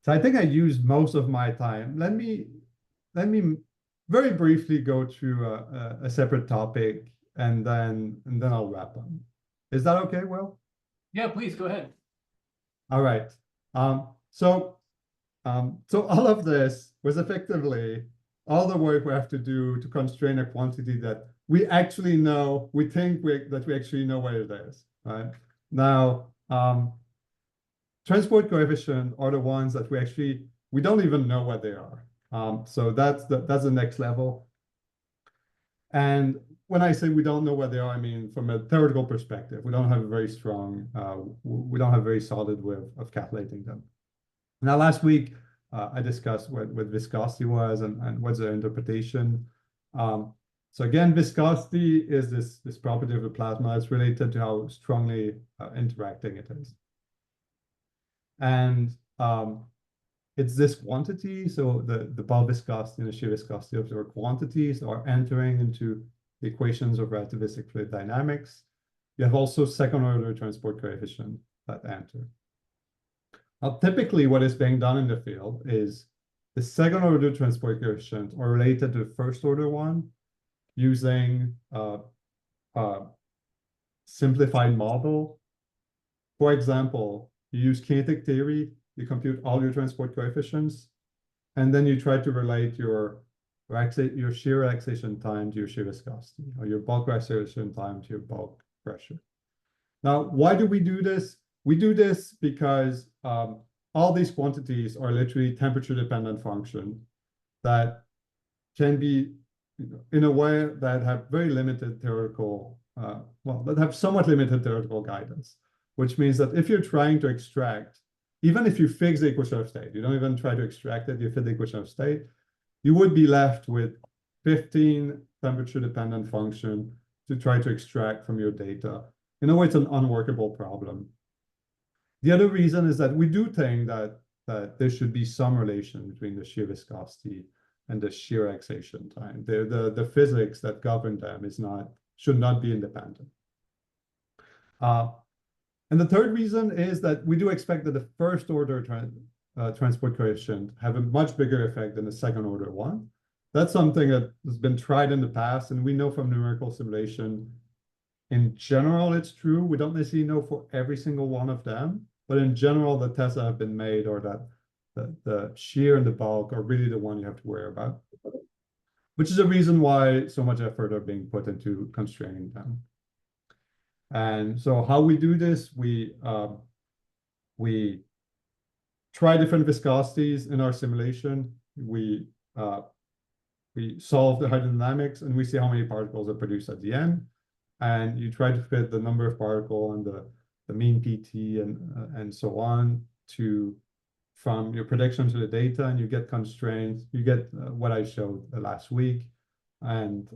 So I think I used most of my time. Let me very briefly go through a separate topic, and then I'll wrap up. Is that okay, Will? Yeah, please go ahead. All right. So all of this was effectively all the work we have to do to constrain a quantity that we actually know, we think that we actually know what it is, right? Now, transport coefficient are the ones that we don't even know what they are. So that's the next level. And when I say we don't know what they are, I mean from a theoretical perspective, we don't have a very strong, we don't have a very solid way of calculating them. Now, last week, I discussed what viscosity was and what's the interpretation. So again, viscosity is this property of the plasma. It's related to how strongly interacting it is. And it's this quantity, so the bulk viscosity and the shear viscosity of their quantities are entering into the equations of relativistic fluid dynamics. You have also second order transport coefficient that enter. Now, typically what is being done in the field is the second order transport coefficient are related to the first order one using a simplified model. For example, you use kinetic theory, you compute all your transport coefficients, and then you try to relate your shear relaxation time to your shear viscosity, or your bulk relaxation time to your bulk pressure. Now, why do we do this? We do this because all these quantities are literally temperature-dependent functions that can be, in a way that have very limited theoretical, that have somewhat limited theoretical guidance, which means that if you're trying to extract, even if you fix the equation of state, you don't even try to extract it, you fit the equation of state, you would be left with 15 temperature-dependent functions to try to extract from your data. In a way, it's an unworkable problem. The other reason is that we do think that there should be some relation between the shear viscosity and the shear relaxation time. The physics that govern them should not be independent. And the third reason is that we do expect that the first order transport coefficient have a much bigger effect than a second order one. That's something that has been tried in the past, and we know from numerical simulation, in general, it's true. We don't necessarily know for every single one of them, but in general, the tests that have been made or that the shear and the bulk are really the one you have to worry about, which is a reason why so much effort are being put into constraining them. And so how we do this, we try different viscosities in our simulation. We solve the hydrodynamics and we see how many particles are produced at the end. And you try to fit the number of particles and the mean PT and so on from your prediction to the data, and you get constraints. You get what I showed last week. And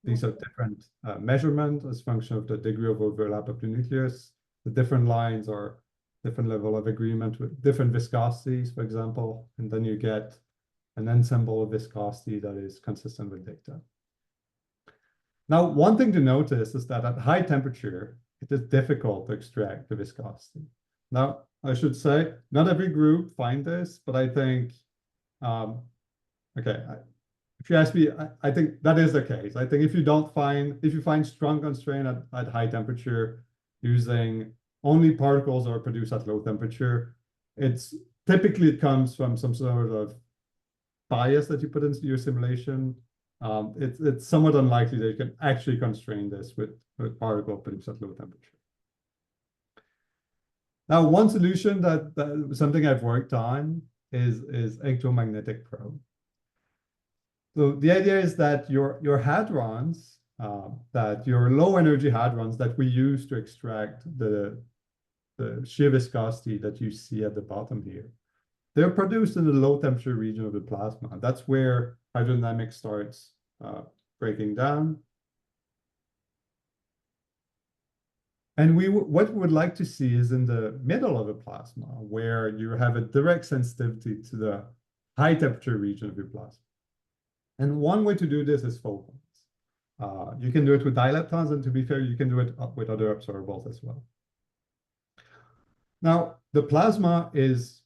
these are different measurements as function of the degree of overlap of the nucleus. The different lines are different level of agreement with different viscosities, for example, and then you get an ensemble of viscosity that is consistent with data. Now, one thing to notice is that at high temperature, it is difficult to extract the viscosity. Now, I should say, not every group find this, but I think, okay, if you ask me, I think that is the case. I think if you find strong constraint at high temperature using only particles that are produced at low temperature, it comes from some sort of bias that you put into your simulation. It's somewhat unlikely that you can actually constrain this with particle produced at low temperature. Now, one solution that something I've worked on is electromagnetic probe. So the idea is that your hadrons, that your low energy hadrons that we use to extract the shear viscosity that you see at the bottom here, they're produced in the low temperature region of the plasma. That's where hydrodynamics starts breaking down. And what we would like to see is in the middle of the plasma, where you have a direct sensitivity to the high temperature region of your plasma. And one way to do this is photons. You can do it with dileptons, and to be fair, you can do it with other observables as well. Now, the plasma is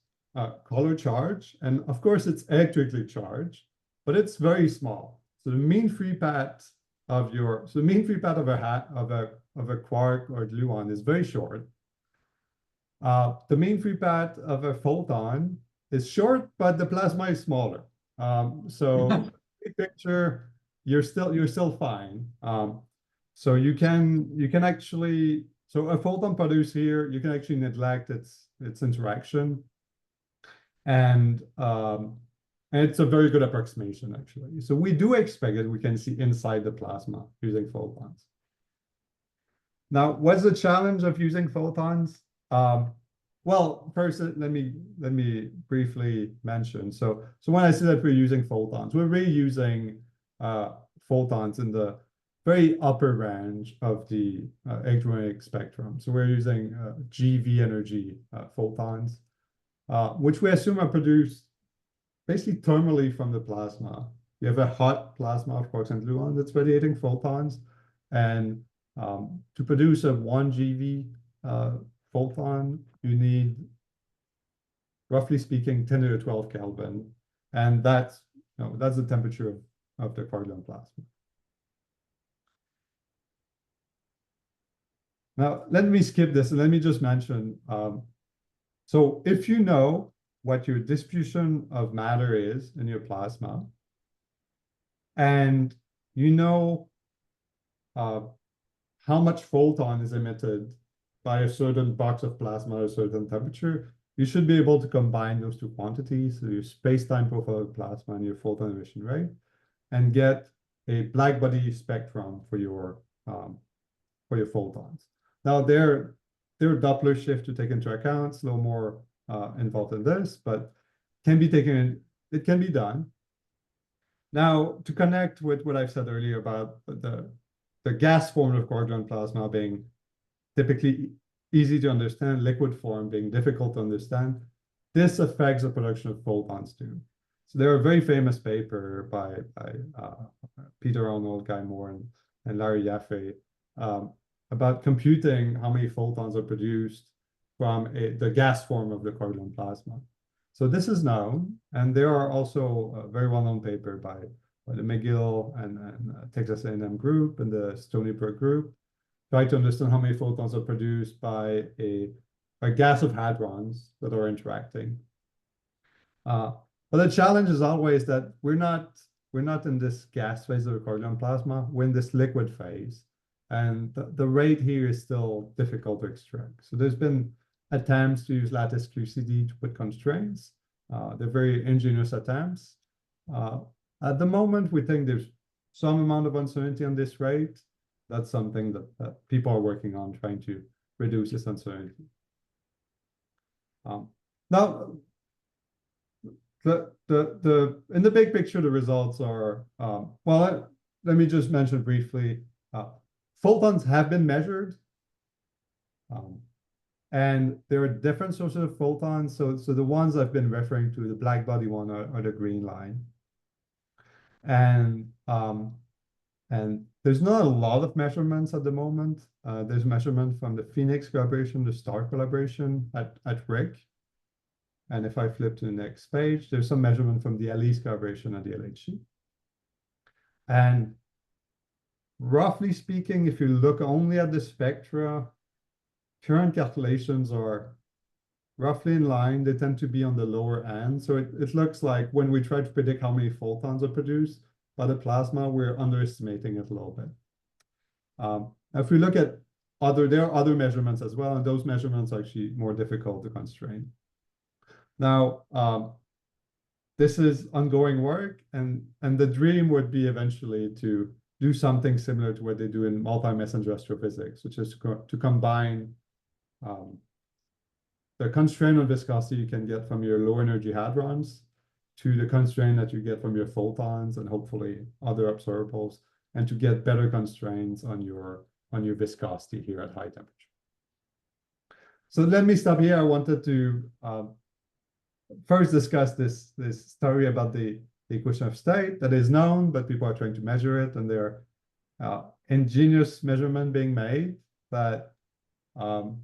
color charged, and of course it's electrically charged, but it's very small. So the mean free path of a quark or gluon is very short. The mean free path of a photon is short, but the plasma is smaller. So big picture, you're still fine. So you can actually, so a photon produced here, you can actually neglect its interaction, and it's a very good approximation actually. So we do expect that we can see inside the plasma using photons. Now, what's the challenge of using photons? Well, first, let me briefly mention. So when I say that we're using photons, we're really using photons in the very upper range of the electromagnetic spectrum. So we're using GeV energy photons, which we assume are produced basically thermally from the plasma. You have a hot plasma of quarks and gluons that's radiating photons, and to produce a 1 GeV photon, you need, roughly speaking, 10 to the 12 Kelvin, and that's the temperature of the quark-gluon plasma. Now, let me skip this and let me just mention, so if you know what your distribution of matter is in your plasma, and you know how much photon is emitted by a certain box of plasma at a certain temperature, you should be able to combine those two quantities, so your space-time profile of plasma and your photon emission rate, and get a black body spectrum for your photons. Now, there are Doppler shift to take into account. It's a little more involved in this, but it can be done. Now, to connect with what I've said earlier about the gas form of quark-gluon plasma being typically easy to understand, liquid form being difficult to understand, this affects the production of photons too. So there are a very famous paper by Peter Arnold, Guy Moore, and Larry Yaffe about computing how many photons are produced from the gas form of the quark-gluon plasma. So this is known, and there are also a very well-known paper by the McGill and Texas A&M group and the Stony Brook group, try to understand how many photons are produced by a gas of hadrons that are interacting. But the challenge is always that we're not in this gas phase of the quark-gluon plasma, we're in this liquid phase. And the rate here is still difficult to extract. So there's been attempts to use lattice QCD to put constraints. They're very ingenious attempts. At the moment, we think there's some amount of uncertainty on this rate. That's something that people are working on, trying to reduce this uncertainty. Now, in the big picture, the results are, well, let me just mention briefly, photons have been measured. And there are different sources of photons. So the ones I've been referring to, the black body one are the green line. And there's not a lot of measurements at the moment. There's measurement from the Phoenix collaboration, the STAR collaboration at RIC. And if I flip to the next page, there's some measurement from the Alice collaboration at the LHC. And roughly speaking, if you look only at the spectra, current calculations are roughly in line. They tend to be on the lower end. So it looks like when we try to predict how many photons are produced by the plasma, we're underestimating it a little bit. If we look at there are other measurements as well, and those measurements are actually more difficult to constrain. Now, this is ongoing work, and the dream would be eventually to do something similar to what they do in multi-messenger astrophysics, which is to combine the constraint on viscosity you can get from your low energy hadrons to the constraint that you get from your photons and hopefully other observables, and to get better constraints on your viscosity here at high temperature. So let me stop here. I wanted to first discuss this story about the equation of state that is known, but people are trying to measure it, and there are ingenious measurements being made that, well,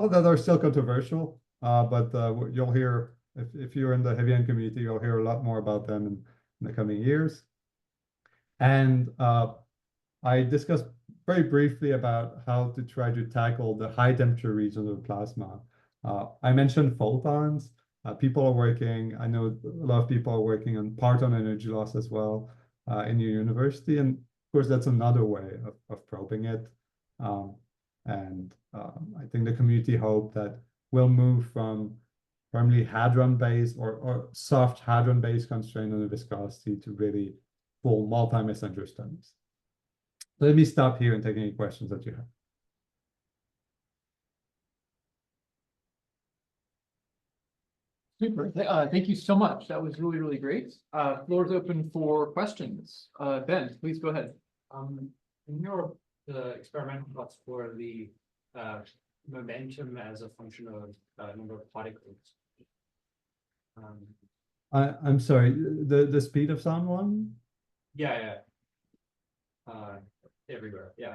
that are still controversial, but you'll hear, if you're in the heavy end community, you'll hear a lot more about them in the coming years. And I discussed very briefly about how to try to tackle the high temperature regions of the plasma. I mentioned photons. People are working, I know a lot of people are working on parton energy loss as well in your university. And of course, that's another way of probing it. I think the community hope that we'll move from primarily hadron-based or soft hadron-based constraint on the viscosity to really full multi-messenger studies. Let me stop here and take any questions that you have. Super. Thank you so much. That was really, really great. Floor is open for questions. Ben, please go ahead. In your experimental plots for the momentum as a function of number of particles. I'm sorry, the speed of sound one? Yeah. Everywhere, yeah.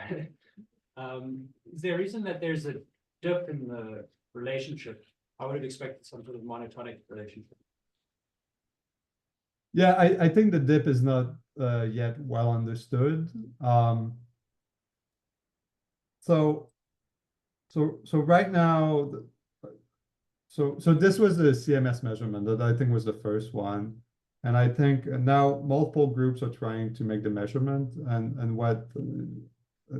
Is there a reason that there's a dip in the relationship? I would have expected some sort of monotonic relationship. Yeah, I think the dip is not yet well understood. So right now, so this was the CMS measurement that I think was the first one. And I think now multiple groups are trying to make the measurement, and what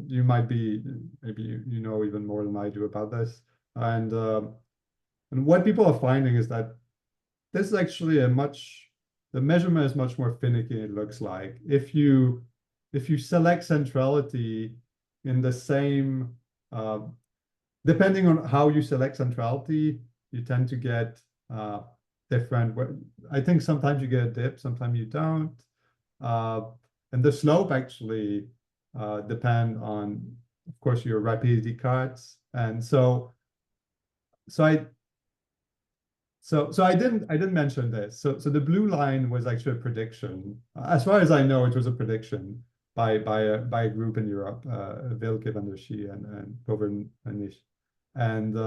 you might be, maybe you know even more than I do about this. And what people are finding is that this is actually the measurement is much more finicky than it looks like. If you select centrality in the same, depending on how you select centrality, you tend to get different. I think sometimes you get a dip, sometimes you don't. And the slope actually depend on, of course, your rapidity cuts. And so I didn't mention this. So the blue line was actually a prediction. As far as I know, it was a prediction by a group in Europe, Wilke van der Schie and Govern Nish. And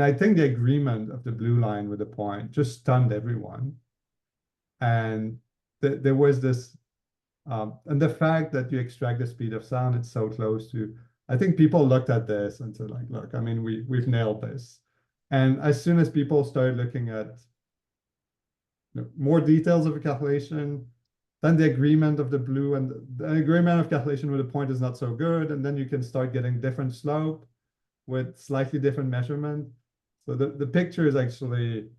I think the agreement of the blue line with the point just stunned everyone. And there was this, and the fact that you extract the speed of sound, it's so close to, I think people looked at this and said like, look, I mean, we've nailed this. And as soon as people started looking at more details of a calculation, then the agreement of the blue and the agreement of calculation with the point is not so good. And then you can start getting different slope with slightly different measurement. So the picture is actually,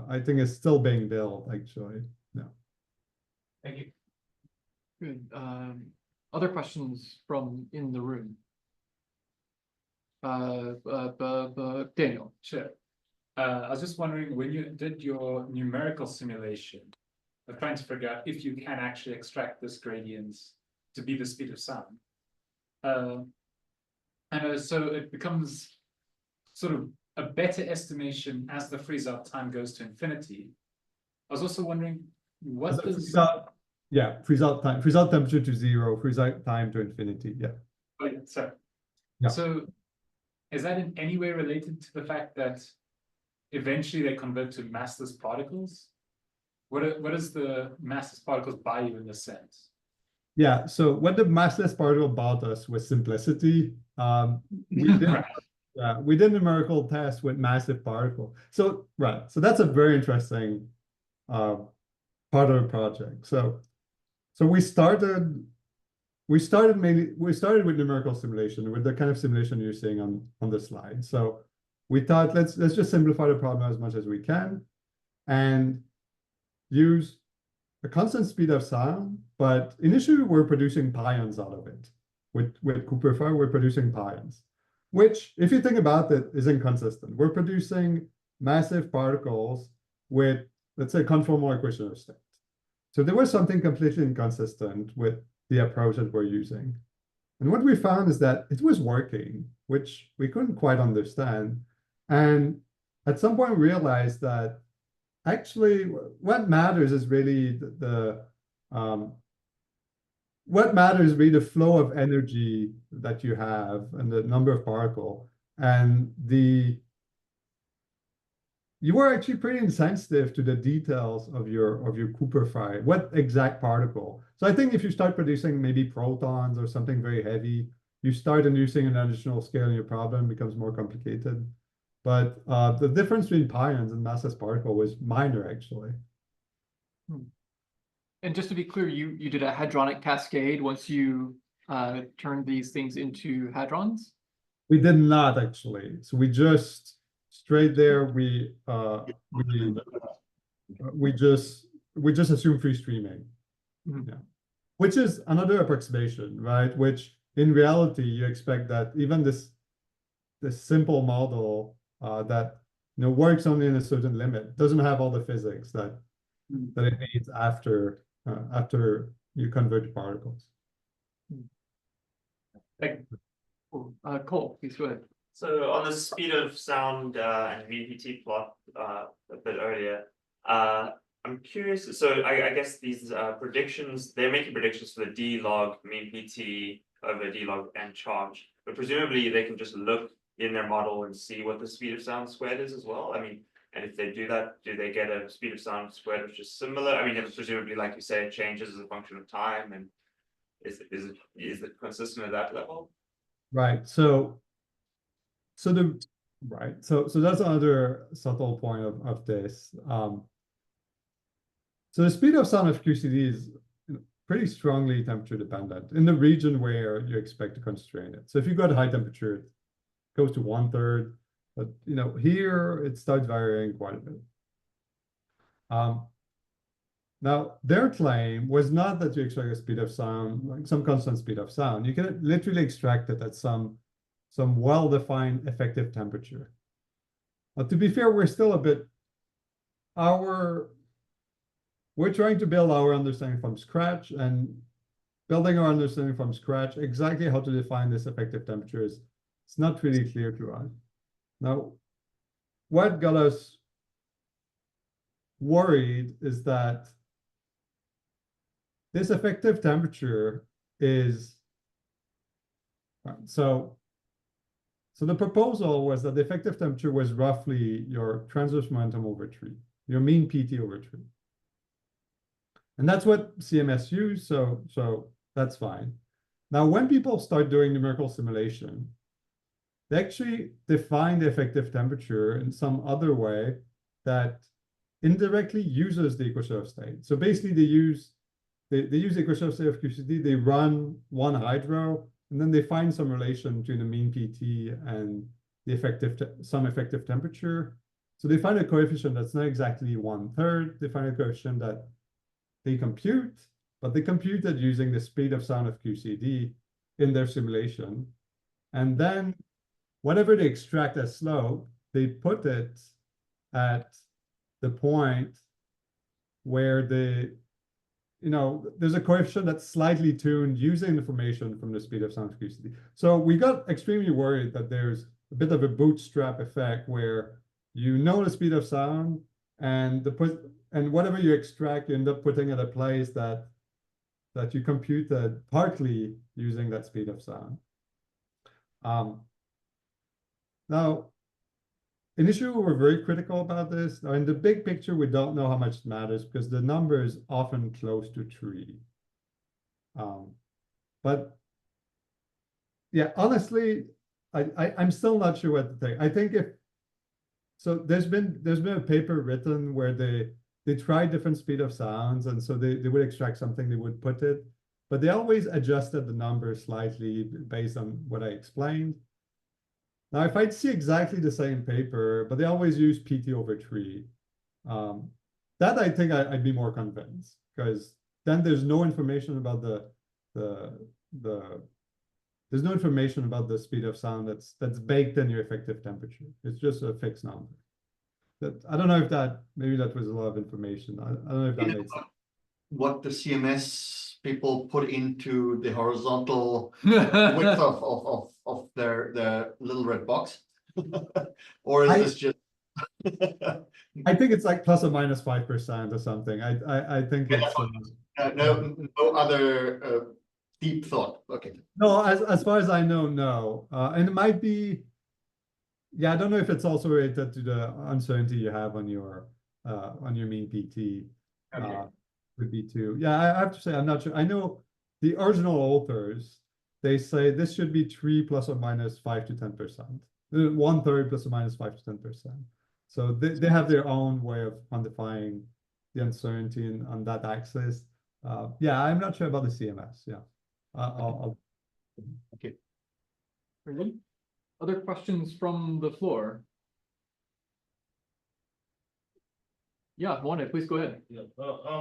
I think is still being built actually. Yeah. Thank you. Good. Other questions from in the room? Daniel. Sure. I was just wondering, when you did your numerical simulation of trying to figure out if you can actually extract this gradient to be the speed of sound. So it becomes sort of a better estimation as the freeze-out time goes to infinity. I was also wondering, what does... freeze-out time, freeze-out temperature to 0, freeze-out time to infinity, yeah. Oh, yeah, sorry. Yeah. So is that in any way related to the fact that eventually they convert to massless particles? What does the massless particles buy you in this sense? Yeah, so what the massless particle bought us was simplicity. We did, we did numerical tests with massive particle. So so that's a very interesting part of the project. So we started with numerical simulation, with the kind of simulation you're seeing on the slide. So we thought let's just simplify the problem as much as we can and use a constant speed of sound, but initially we're producing pions out of it. With Cooper Fire, we're producing pions, which, if you think about it, is inconsistent. We're producing massive particles with, let's say, conformal equation of state. So there was something completely inconsistent with the approach that we're using. And what we found is that it was working, which we couldn't quite understand. And at some point we realized that actually what matters is really what matters really the flow of energy that you have and the number of particles. And you were actually pretty insensitive to the details of your Cooper Fire, what exact particle. So I think if you start producing maybe protons or something very heavy, you start inducing an additional scale and your problem becomes more complicated. But the difference between pions and massless particle was minor, actually. And just to be clear, you did a hadronic cascade once you turned these things into hadrons? We did not, actually. So we just straight there, we just assume free streaming. Yeah. Which is another approximation, right? Which in reality you expect that even this simple model that works only in a certain limit doesn't have all the physics that it needs after you convert to particles. Cole, please go ahead. So on the speed of sound and mean PT plot a bit earlier, I'm curious. So I guess these predictions, they're making predictions for the d log mean PT over d log n charge, but presumably they can just look in their model and see what the speed of sound squared is as well. I mean, and if they do that, do they get a speed of sound squared which is similar? I mean, it's presumably, like you say, it changes as a function of time, and is it consistent at that level? Right. So that's another subtle point of this. So the speed of sound of QCD is pretty strongly temperature dependent in the region where you expect to constrain it. So if you go to high temperature, it goes to 1/3, but here it starts varying quite a bit. Now their claim was not that you extract a speed of sound, like some constant speed of sound. You can literally extract it at some well-defined effective temperature. To be fair, we're still a bit, we're trying to build our understanding from scratch, and building our understanding from scratch, exactly how to define this effective temperature it's not really clear to us. Now, what got us worried is that this effective temperature is, so So the proposal was that the effective temperature was roughly your transverse momentum over 3, your mean PT over 3. And that's what CMS used, so that's fine. Now, when people start doing numerical simulation, they actually define the effective temperature in some other way that indirectly uses the equation of state. So basically they use the equation of state of QCD, they run one hydro, and then they find some relation between the mean PT and the some effective temperature. So they find a coefficient that's not exactly 1/3. They find a coefficient that they compute, but they compute it using the speed of sound of QCD in their simulation. And then whatever they extract as slope, they put it at the point where there's a coefficient that's slightly tuned using information from the speed of sound of QCD. So we got extremely worried that there's a bit of a bootstrap effect where you know the speed of sound and whatever you extract, you end up putting at a place that you computed partly using that speed of sound. Now, initially, we were very critical about this. Now, in the big picture, we don't know how much it matters because the number is often close to 3. But yeah, honestly, I'm still not sure what to think. I think there's been a paper written where they tried different speed of sounds, and so they would extract something, they would put it, but they always adjusted the number slightly based on what I explained. Now, if I'd see exactly the same paper, but they always use PT over 3, that I think I'd be more convinced, because then there's no information about there's no information about the speed of sound that's baked in your effective temperature. It's just a fixed number. I don't know if maybe that was a lot of information. I don't know if that makes sense. What the CMS people put into the horizontal width of their little red box, or is this just? I think it's like plus or minus 5% or something. I think it's no other deep thought. Okay. no, as far as I know, no, and it might be. Yeah, I don't know if it's also related to the uncertainty you have on your mean PT. Okay. Would be too. Yeah, I have to say I'm not sure. I know the original authors, they say this should be 3 plus or minus 5 to 10%. 1/3 plus or minus 5 to 10%. So they have their own way of quantifying the uncertainty on that axis. Yeah, I'm not sure about the CMS. Yeah. Okay. Very good. Other questions from the floor? Yeah, Juan, please go ahead. Yeah,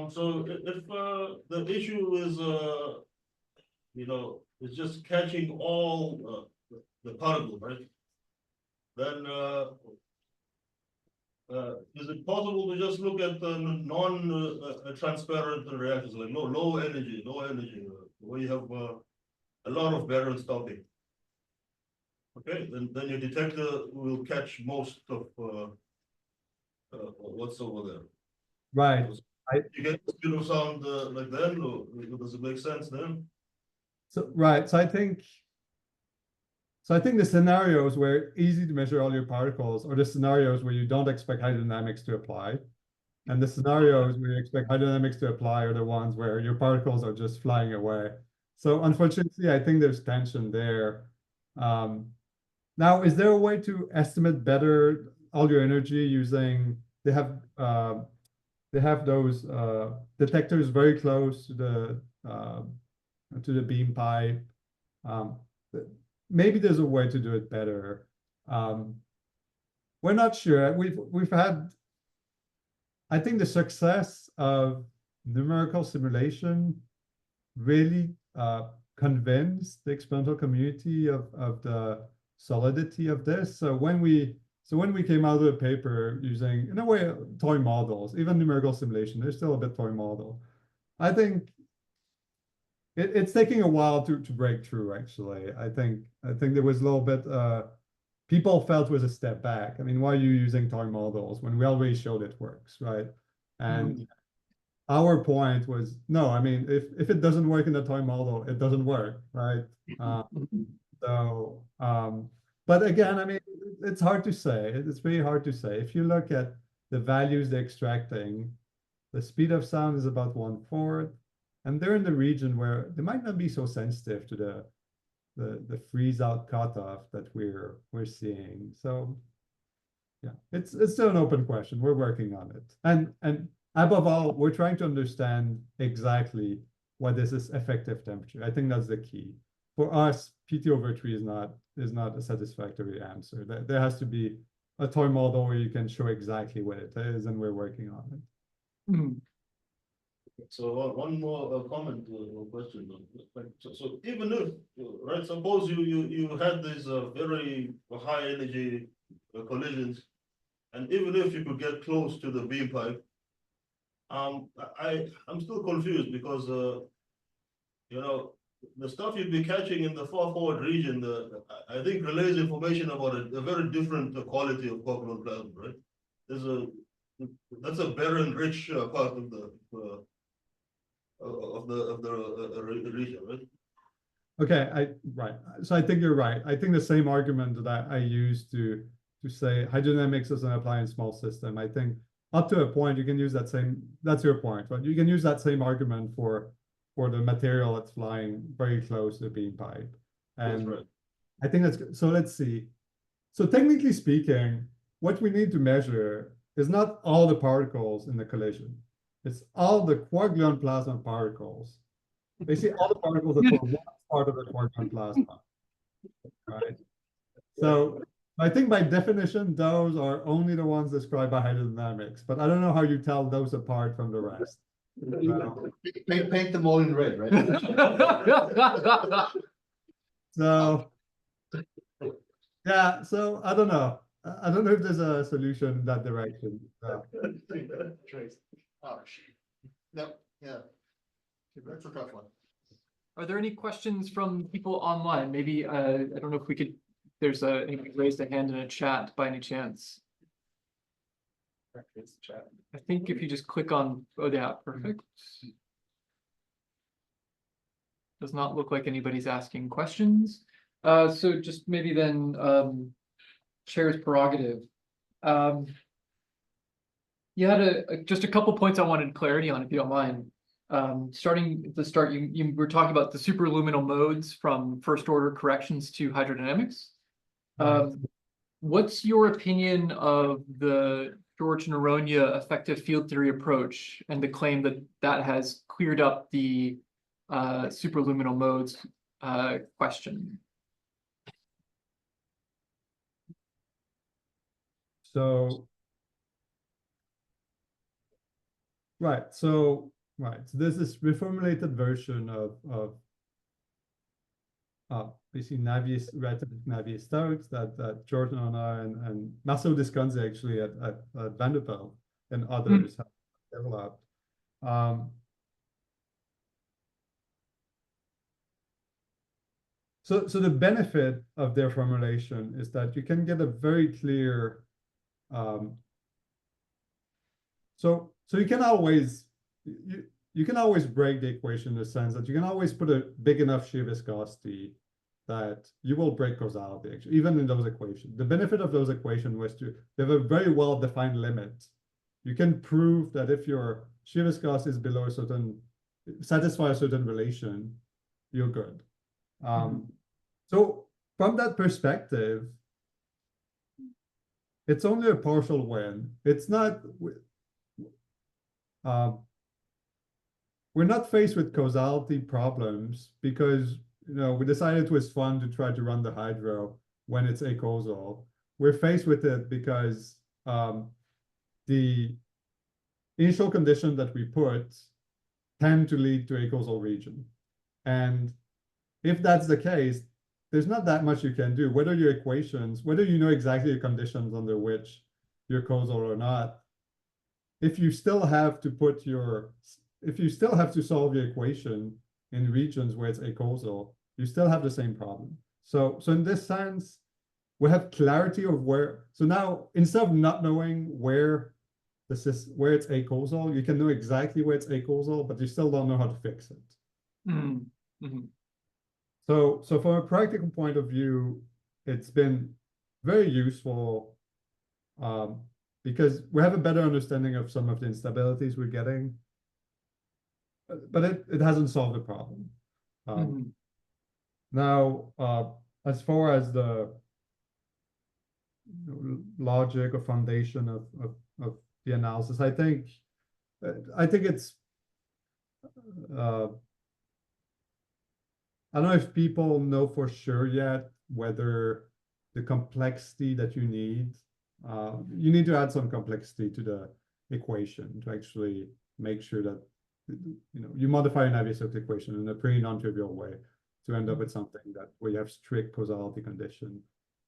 so if the issue is, it's just catching all the particles, right? Then is it possible to just look at the non-transparent reactors, like low energy, where you have a lot of barren stopping? Okay, then your detector will catch most of what's over there. Right. You get the speed of sound like then, or does it make sense then? So right. So I think the scenarios where it's easy to measure all your particles are the scenarios where you don't expect hydrodynamics to apply. And the scenarios where you expect hydrodynamics to apply are the ones where your particles are just flying away. So unfortunately, I think there's tension there. Now, is there a way to estimate better all your energy using, they have those detectors very close to the beam pipe. Maybe there's a way to do it better. We're not sure. We've had, I think the success of numerical simulation really convinced the experimental community of the solidity of this. So when we came out of the paper using, in a way, toy models, even numerical simulation, there's still a bit toy model. I think it's taking a while to break through, actually. I think there was a little bit, people felt it was a step back. I mean, why are you using toy models when we already showed it works, right? And our point was, no, I mean, if it doesn't work in the toy model, it doesn't work, right? But again, I mean, it's hard to say. It's very hard to say. If you look at the values they're extracting, the speed of sound is about 1/4, and they're in the region where they might not be so sensitive to the freeze out cutoff that we're seeing. So yeah, it's still an open question. We're working on it. And above all, we're trying to understand exactly what is this effective temperature. I think that's the key. For us, PT/3 is not a satisfactory answer. There has to be a toy model where you can show exactly what it is, and we're working on it. So one more comment or question. So even if, right, suppose you had these very high energy collisions, and even if you could get close to the beam pipe, I'm still confused because you know, the stuff you'd be catching in the far forward region, I think relays information about a very different quality of quark-gluon plasma, right? That's a barren rich part of the region, right? Okay, right. So I think you're right. I think the same argument that I used to say hydrodynamics doesn't apply in small system. I think up to a point you can use that same. That's your point, right? You can use that same argument for the material that's flying very close to the beam pipe. And That's right. I think that's good. So let's see. So technically speaking, what we need to measure is not all the particles in the collision. It's all the quark-gluon plasma particles. Basically, all the particles that were one part of the quark-gluon plasma. Right? So I think by definition, those are only the ones described by hydrodynamics, but I don't know how you tell those apart from the rest. Paint them all in red, right? So yeah, so I don't know. I don't know if there's a solution in that direction. Oh, shit. No, yeah. That's a tough one. Are there any questions from people online? Maybe, I don't know if we could, there's anybody raised a hand in a chat by any chance? I think if you just click on, oh yeah, perfect. Does not look like anybody's asking questions. So just maybe then, chair's prerogative. You had just a couple points I wanted clarity on, if you don't mind. Starting at the start, you were talking about the superluminal modes from first order corrections to hydrodynamics. What's your opinion of the George Noronha effective field theory approach and the claim that that has cleared up the superluminal modes question? So so this is reformulated version of basically Navier-Stokes that George Noronha and Marcel Descanze actually at Vanderbilt and others have developed. So the benefit of their formulation is that you can get a very clear so you can always you can always break the equation in the sense that you can always put a big enough shear viscosity that you will break causality, actually, even in those equations. The benefit of those equations was to they have a very well-defined limit. You can prove that if your shear viscosity is below a certain, satisfy a certain relation, you're good. So from that perspective, it's only a partial win. It's not, we're not faced with causality problems because, you know, we decided it was fun to try to run the hydro when it's acausal. We're faced with it because the initial conditions that we put tend to lead to acausal region. And if that's the case, there's not that much you can do, whether your equations, whether you know exactly the conditions under which you're causal or not. If you still have to put your, if you still have to solve your equation in regions where it's acausal, you still have the same problem. So in this sense, we have clarity of where, so now instead of not knowing where this is, where it's acausal, you can know exactly where it's acausal, but you still don't know how to fix it. Mm-hmm. So from a practical point of view, it's been very useful because we have a better understanding of some of the instabilities we're getting, but it hasn't solved the problem. Now, as far as the logic or foundation of the analysis, I think it's I don't know if people know for sure yet whether the complexity that you need to add some complexity to the equation to actually make sure that you modify an Navier-Stokes equation in a pretty non-trivial way to end up with something that where you have strict causality condition.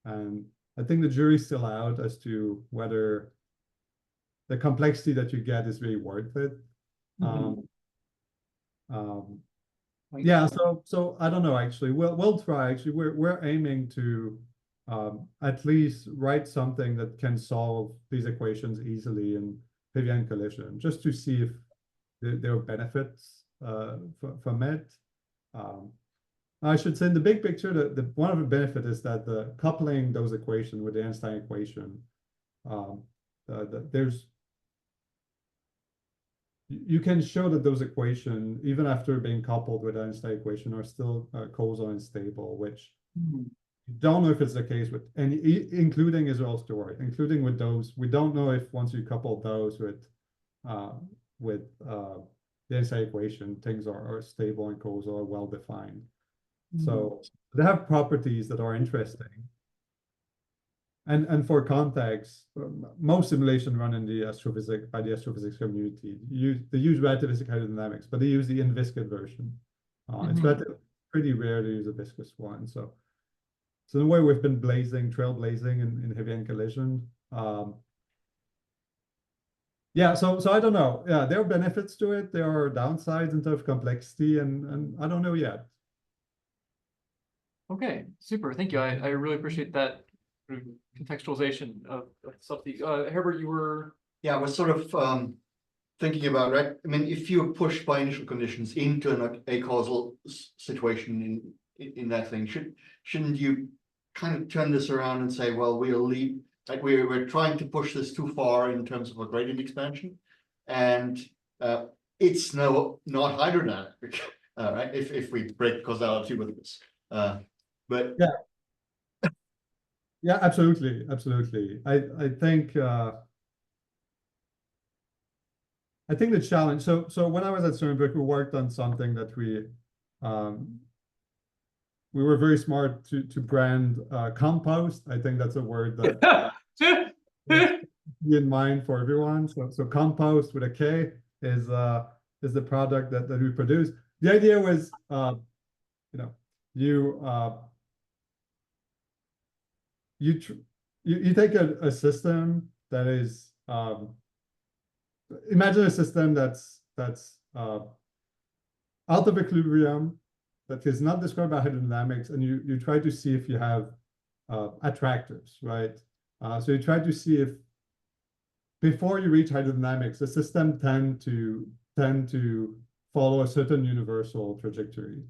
And I think the jury's still out as to whether the complexity that you get is really worth it. Yeah, so I don't know, actually. We'll try. Actually, we're aiming to at least write something that can solve these equations easily in Vivian collision, just to see if there are benefits from it. I should say in the big picture, one of the benefits is that the coupling those equations with the Einstein equation, you can show that those equations, even after being coupled with the Einstein equation, are still causal and stable, which you don't know if it's the case with any, including Israel's story, including with those. We don't know if once you couple those with the Einstein equation, things are stable and causal or well defined. So they have properties that are interesting. And for context, most simulation run in the by the astrophysics community. They use relativistic hydrodynamics, but they use the inviscid version. It's pretty rare to use a viscous one. So in a way, we've been trailblazing in heavy-end collision. Yeah, so I don't know. Yeah, there are benefits to it. There are downsides in terms of complexity, and I don't know yet. Okay, super. Thank you. I really appreciate that contextualization of something. Herbert, you were... Yeah, I was sort of thinking about, right? I mean, if you're pushed by initial conditions into an acausal situation in that thing, shouldn't you kind of turn this around and say, well, we'll leave, like we're trying to push this too far in terms of a gradient expansion, and it's not hydrodynamic, right? If we break causality with this, but yeah, absolutely. I think the challenge. So when I was at Sternberg, we worked on something that we were very smart to brand compost. I think that's a word that be in mind for everyone. So compost with a K is the product that we produce. The idea was, you take a system that is imagine a system that's out of equilibrium, that is not described by hydrodynamics, and you try to see if you have attractors, right? So you try to see if before you reach hydrodynamics, the system tend to follow a certain universal trajectory.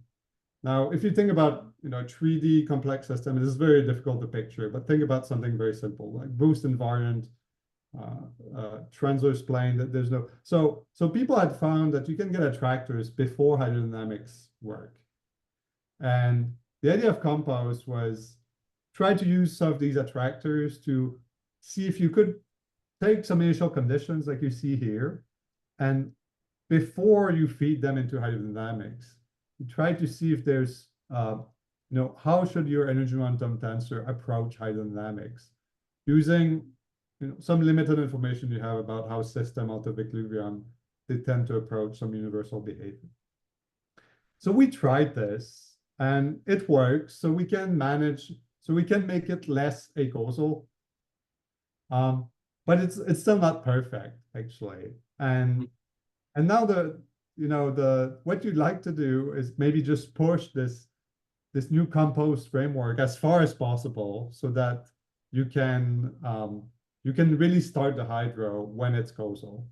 Now, if you think about 3D complex system, it is very difficult to picture, but think about something very simple like boost invariant, transverse plane. That there's no so people had found that you can get attractors before hydrodynamics work, and the idea of compost was try to use some of these attractors to see if you could take some initial conditions like you see here, and before you feed them into hydrodynamics, you try to see if there's, how should your energy momentum tensor approach hydrodynamics using some limited information you have about how system out of equilibrium, they tend to approach some universal behavior. So we tried this and it works. So we can make it less acausal, but it's still not perfect actually. And now what you'd like to do is maybe just push this new compost framework as far as possible so that you can really start the hydro when it's causal.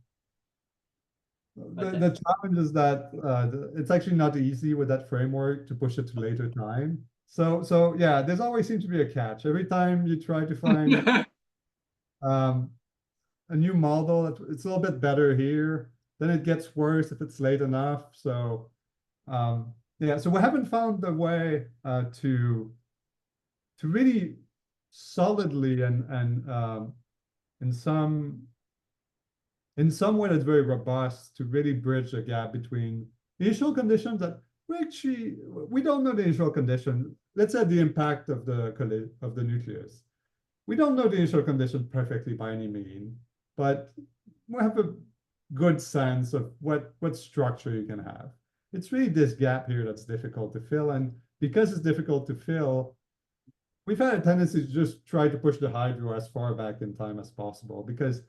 The challenge is that it's actually not easy with that framework to push it to later time. So yeah, there's always seems to be a catch. Every time you try to find a new model, it's a little bit better here. Then it gets worse if it's late enough. So yeah, so we haven't found a way to really solidly and in some way that's very robust to really bridge the gap between initial conditions that we don't know the initial condition. Let's say the impact of the nucleus. We don't know the initial condition perfectly by any means, but we have a good sense of what structure you can have. It's really this gap here that's difficult to fill, and because it's difficult to fill, we've had a tendency to just try to push the hydro as far back in time as possible, because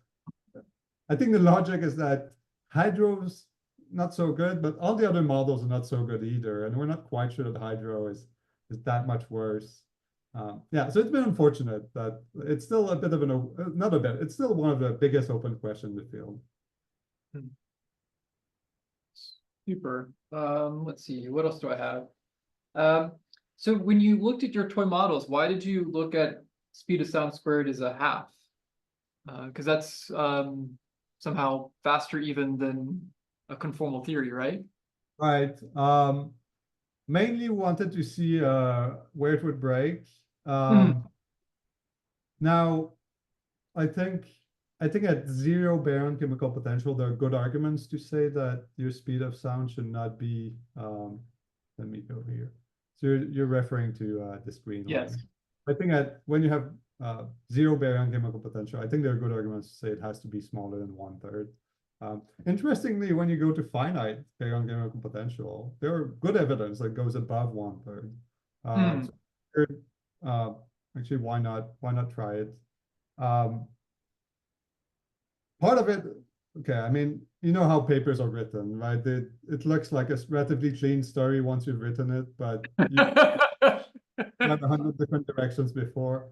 I think the logic is that hydro's not so good, but all the other models are not so good either, and we're not quite sure that hydro is that much worse. Yeah, so it's been unfortunate that it's still a bit of not a bit, it's still one of the biggest open questions in the field. Super. Let's see, what else do I have? So when you looked at your toy models, why did you look at speed of sound squared as a half? Because that's somehow faster even than a conformal theory, right? Right. Mainly wanted to see where it would break. Now, I think at 0 baryon chemical potential, there are good arguments to say that your speed of sound should not be. Let me go here. So you're referring to the screen. Yes. Line. I think when you have 0 baryon chemical potential, I think there are good arguments to say it has to be smaller than 1/3. Interestingly, when you go to finite baryon chemical potential, there are good evidence that goes above 1/3. So, actually, why not try it? Part of it, okay, I mean, you know how papers are written, right? It looks like a relatively clean story once you've written it, but you had 100 different directions before.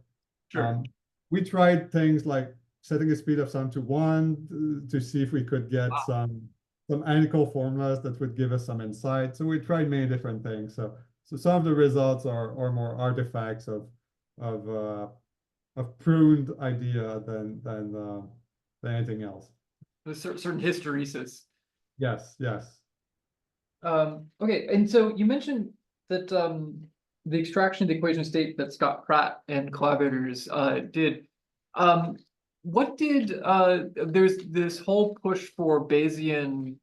Sure. We tried things like setting the speed of sound to 1 to see if we could get some analytical formulas that would give us some insight. So we tried many different things. So some of the results are more artifacts of pruned idea than anything else. There's certain hysteresis. Yes. Okay, and so you mentioned that the extraction of the equation state that Scott Pratt and collaborators did. What did there's this whole push for Bayesian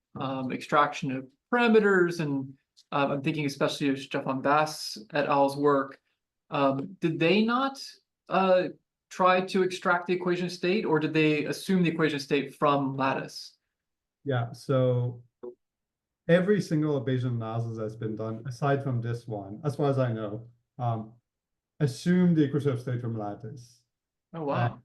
extraction of parameters, and I'm thinking especially of Stefan Bass et al.'s work. Did they not try to extract the equation state, or did they assume the equation state from lattice? Yeah, so every single Bayesian analysis that's been done, aside from this one, as far as I know, assume the equation of state from lattice. Oh, wow.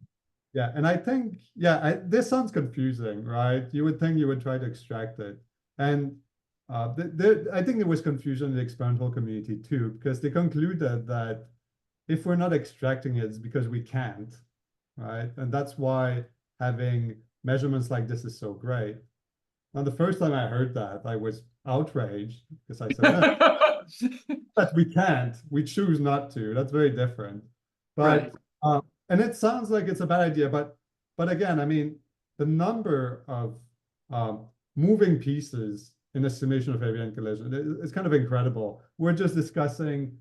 Yeah, and I think, this sounds confusing, right? You would think you would try to extract it. And I think there was confusion in the experimental community too, because they concluded that if we're not extracting it, it's because we can't, right? And that's why having measurements like this is so great. Now, the first time I heard that, I was outraged because I said, but we can't, we choose not to. That's very different. But, right. And it sounds like it's a bad idea, but again, I mean, the number of moving pieces in a simulation of heavy-ion collision is kind of incredible. We're just discussing,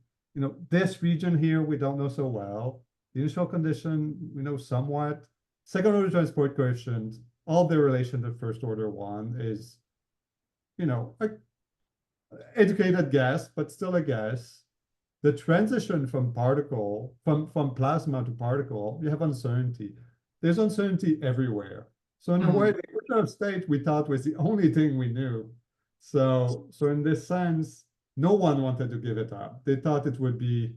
this region here, we don't know so well. The initial condition, we know somewhat. Second order transport coefficient, all their relation to first order one is, a educated guess, but still a guess. The transition from plasma to particle, you have uncertainty. There's uncertainty everywhere. So in a way, the equation of state we thought was the only thing we knew. So in this sense, no one wanted to give it up. They thought it would be,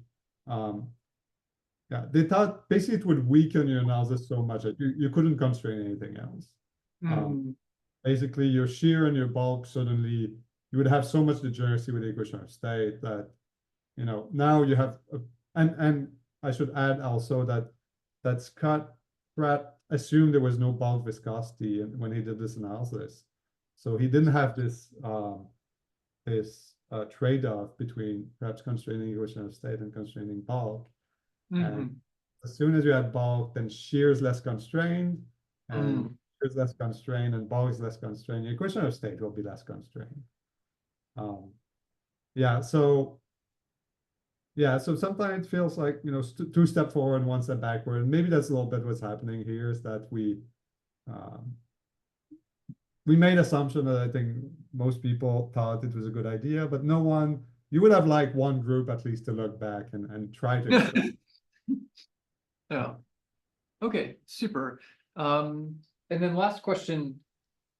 they thought basically it would weaken your analysis so much that you couldn't constrain anything else. Basically, your shear and your bulk suddenly, you would have so much degeneracy with the equation of state that, now you have, and I should add also that Scott Pratt assumed there was no bulk viscosity when he did this analysis. So he didn't have this trade-off between perhaps constraining equation of state and constraining bulk. Mhm. And as soon as you add bulk, then shear is less constrained, and shear is less constrained, and bulk is less constrained. Your equation of state will be less constrained. Yeah, so sometimes it feels like, you know, two step forward and one step backward. And maybe that's a little bit what's happening here, is that we made assumption that I think most people thought it was a good idea, but no one, you would have like one group at least to look back and try to extract. Yeah. Okay, super. And then last question,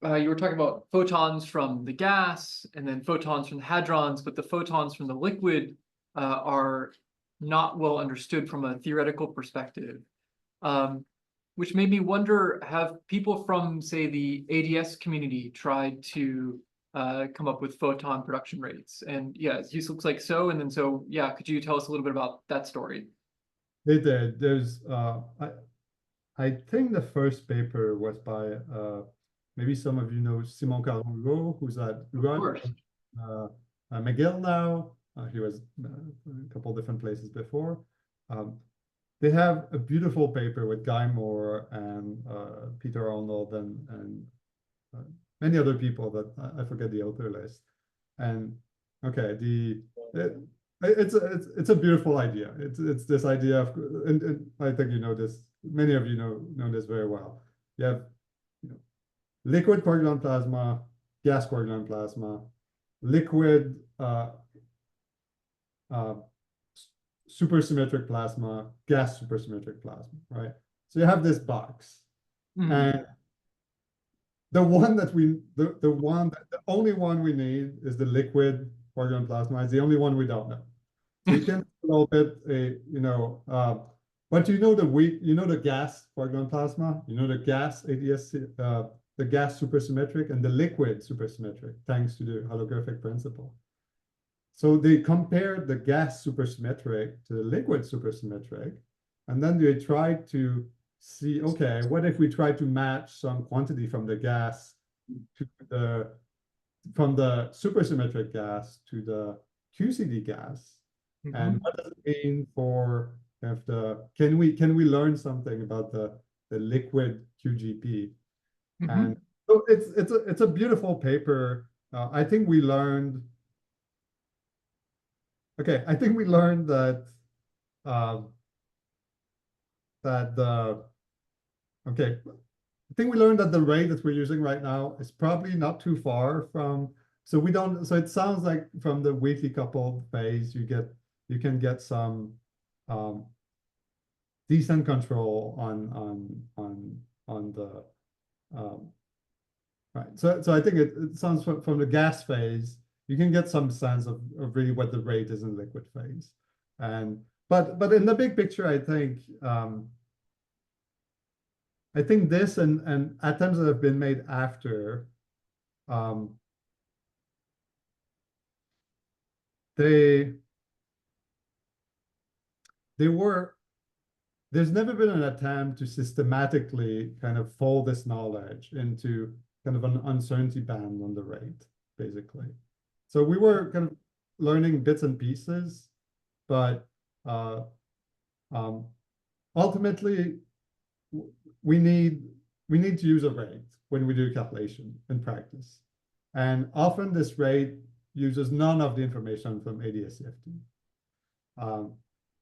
you were talking about photons from the gas and then photons from the hadrons, but the photons from the liquid are not well understood from a theoretical perspective. Which made me wonder, have people from, say, the ADS community tried to come up with photon production rates? And yeah, it looks like so. And then so, yeah, could you tell us a little bit about that story? They did. There's, I think the first paper was by, maybe some of you know Simon Caron, who's at McGill now. He was a couple different places before. They have a beautiful paper with Guy Moore and Peter Arnold and many other people that I forget the author list. And okay, it's a beautiful idea. It's this idea of, and I think you know this. Many of you know this very well. You have, you know, liquid quark-gluon plasma, gas quark-gluon plasma, liquid supersymmetric plasma, gas supersymmetric plasma, right? So you have this box, and the one that the only one we need is the liquid quark-gluon plasma. It's the only one we don't know. So you can develop it, you know, but you know the gas quark-gluon plasma, you know the gas ADS, the gas supersymmetric and the liquid supersymmetric, thanks to the holographic principle. So they compared the gas supersymmetric to the liquid supersymmetric, and then they tried to see, okay, what if we try to match some quantity from the gas to from the supersymmetric gas to the QCD gas, and what does it mean for can we learn something about the liquid QGP? And so it's a beautiful paper. I think we learned. Okay, I think we learned that I think we learned that the rate that we're using right now is probably not too far from. So it sounds like from the weakly coupled phase you can get some decent control on the right. So I think it sounds from the gas phase, you can get some sense of really what the rate is in liquid phase. And but in the big picture, I think this and attempts that have been made after, there's never been an attempt to systematically kind of fold this knowledge into kind of an uncertainty band on the rate, basically. So we were kind of learning bits and pieces, but ultimately we need to use a rate when we do calculation in practice. And often this rate uses none of the information from ADS-CFT.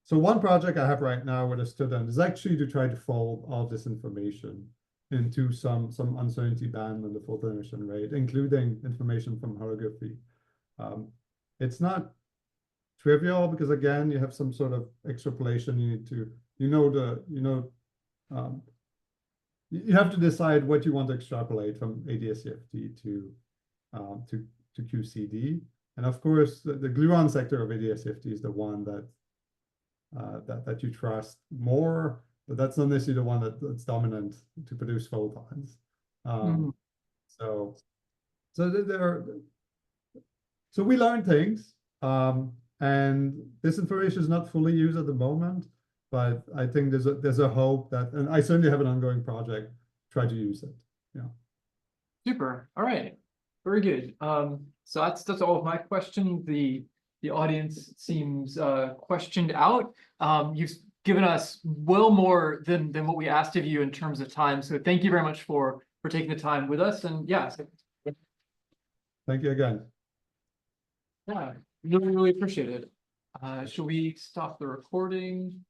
So one project I have right now with a student is actually to try to fold all this information into some uncertainty band on the photon emission rate, including information from holography. It's not trivial because again, you have some sort of extrapolation. You need to, you have to decide what you want to extrapolate from ADS-CFT to QCD. And of course, the gluon sector of ADS-CFT is the one that you trust more, but that's not necessarily the one that's dominant to produce photons. So we learn things, and this information is not fully used at the moment, but I think there's a hope that, and I certainly have an ongoing project, try to use it. Yeah. Super. All right. Very good. So that's all of my questions. The audience seems questioned out. You've given us well more than what we asked of you in terms of time. So thank you very much for taking the time with us. And yeah, Thank you again. yeah, really appreciate it. Should we stop the recording?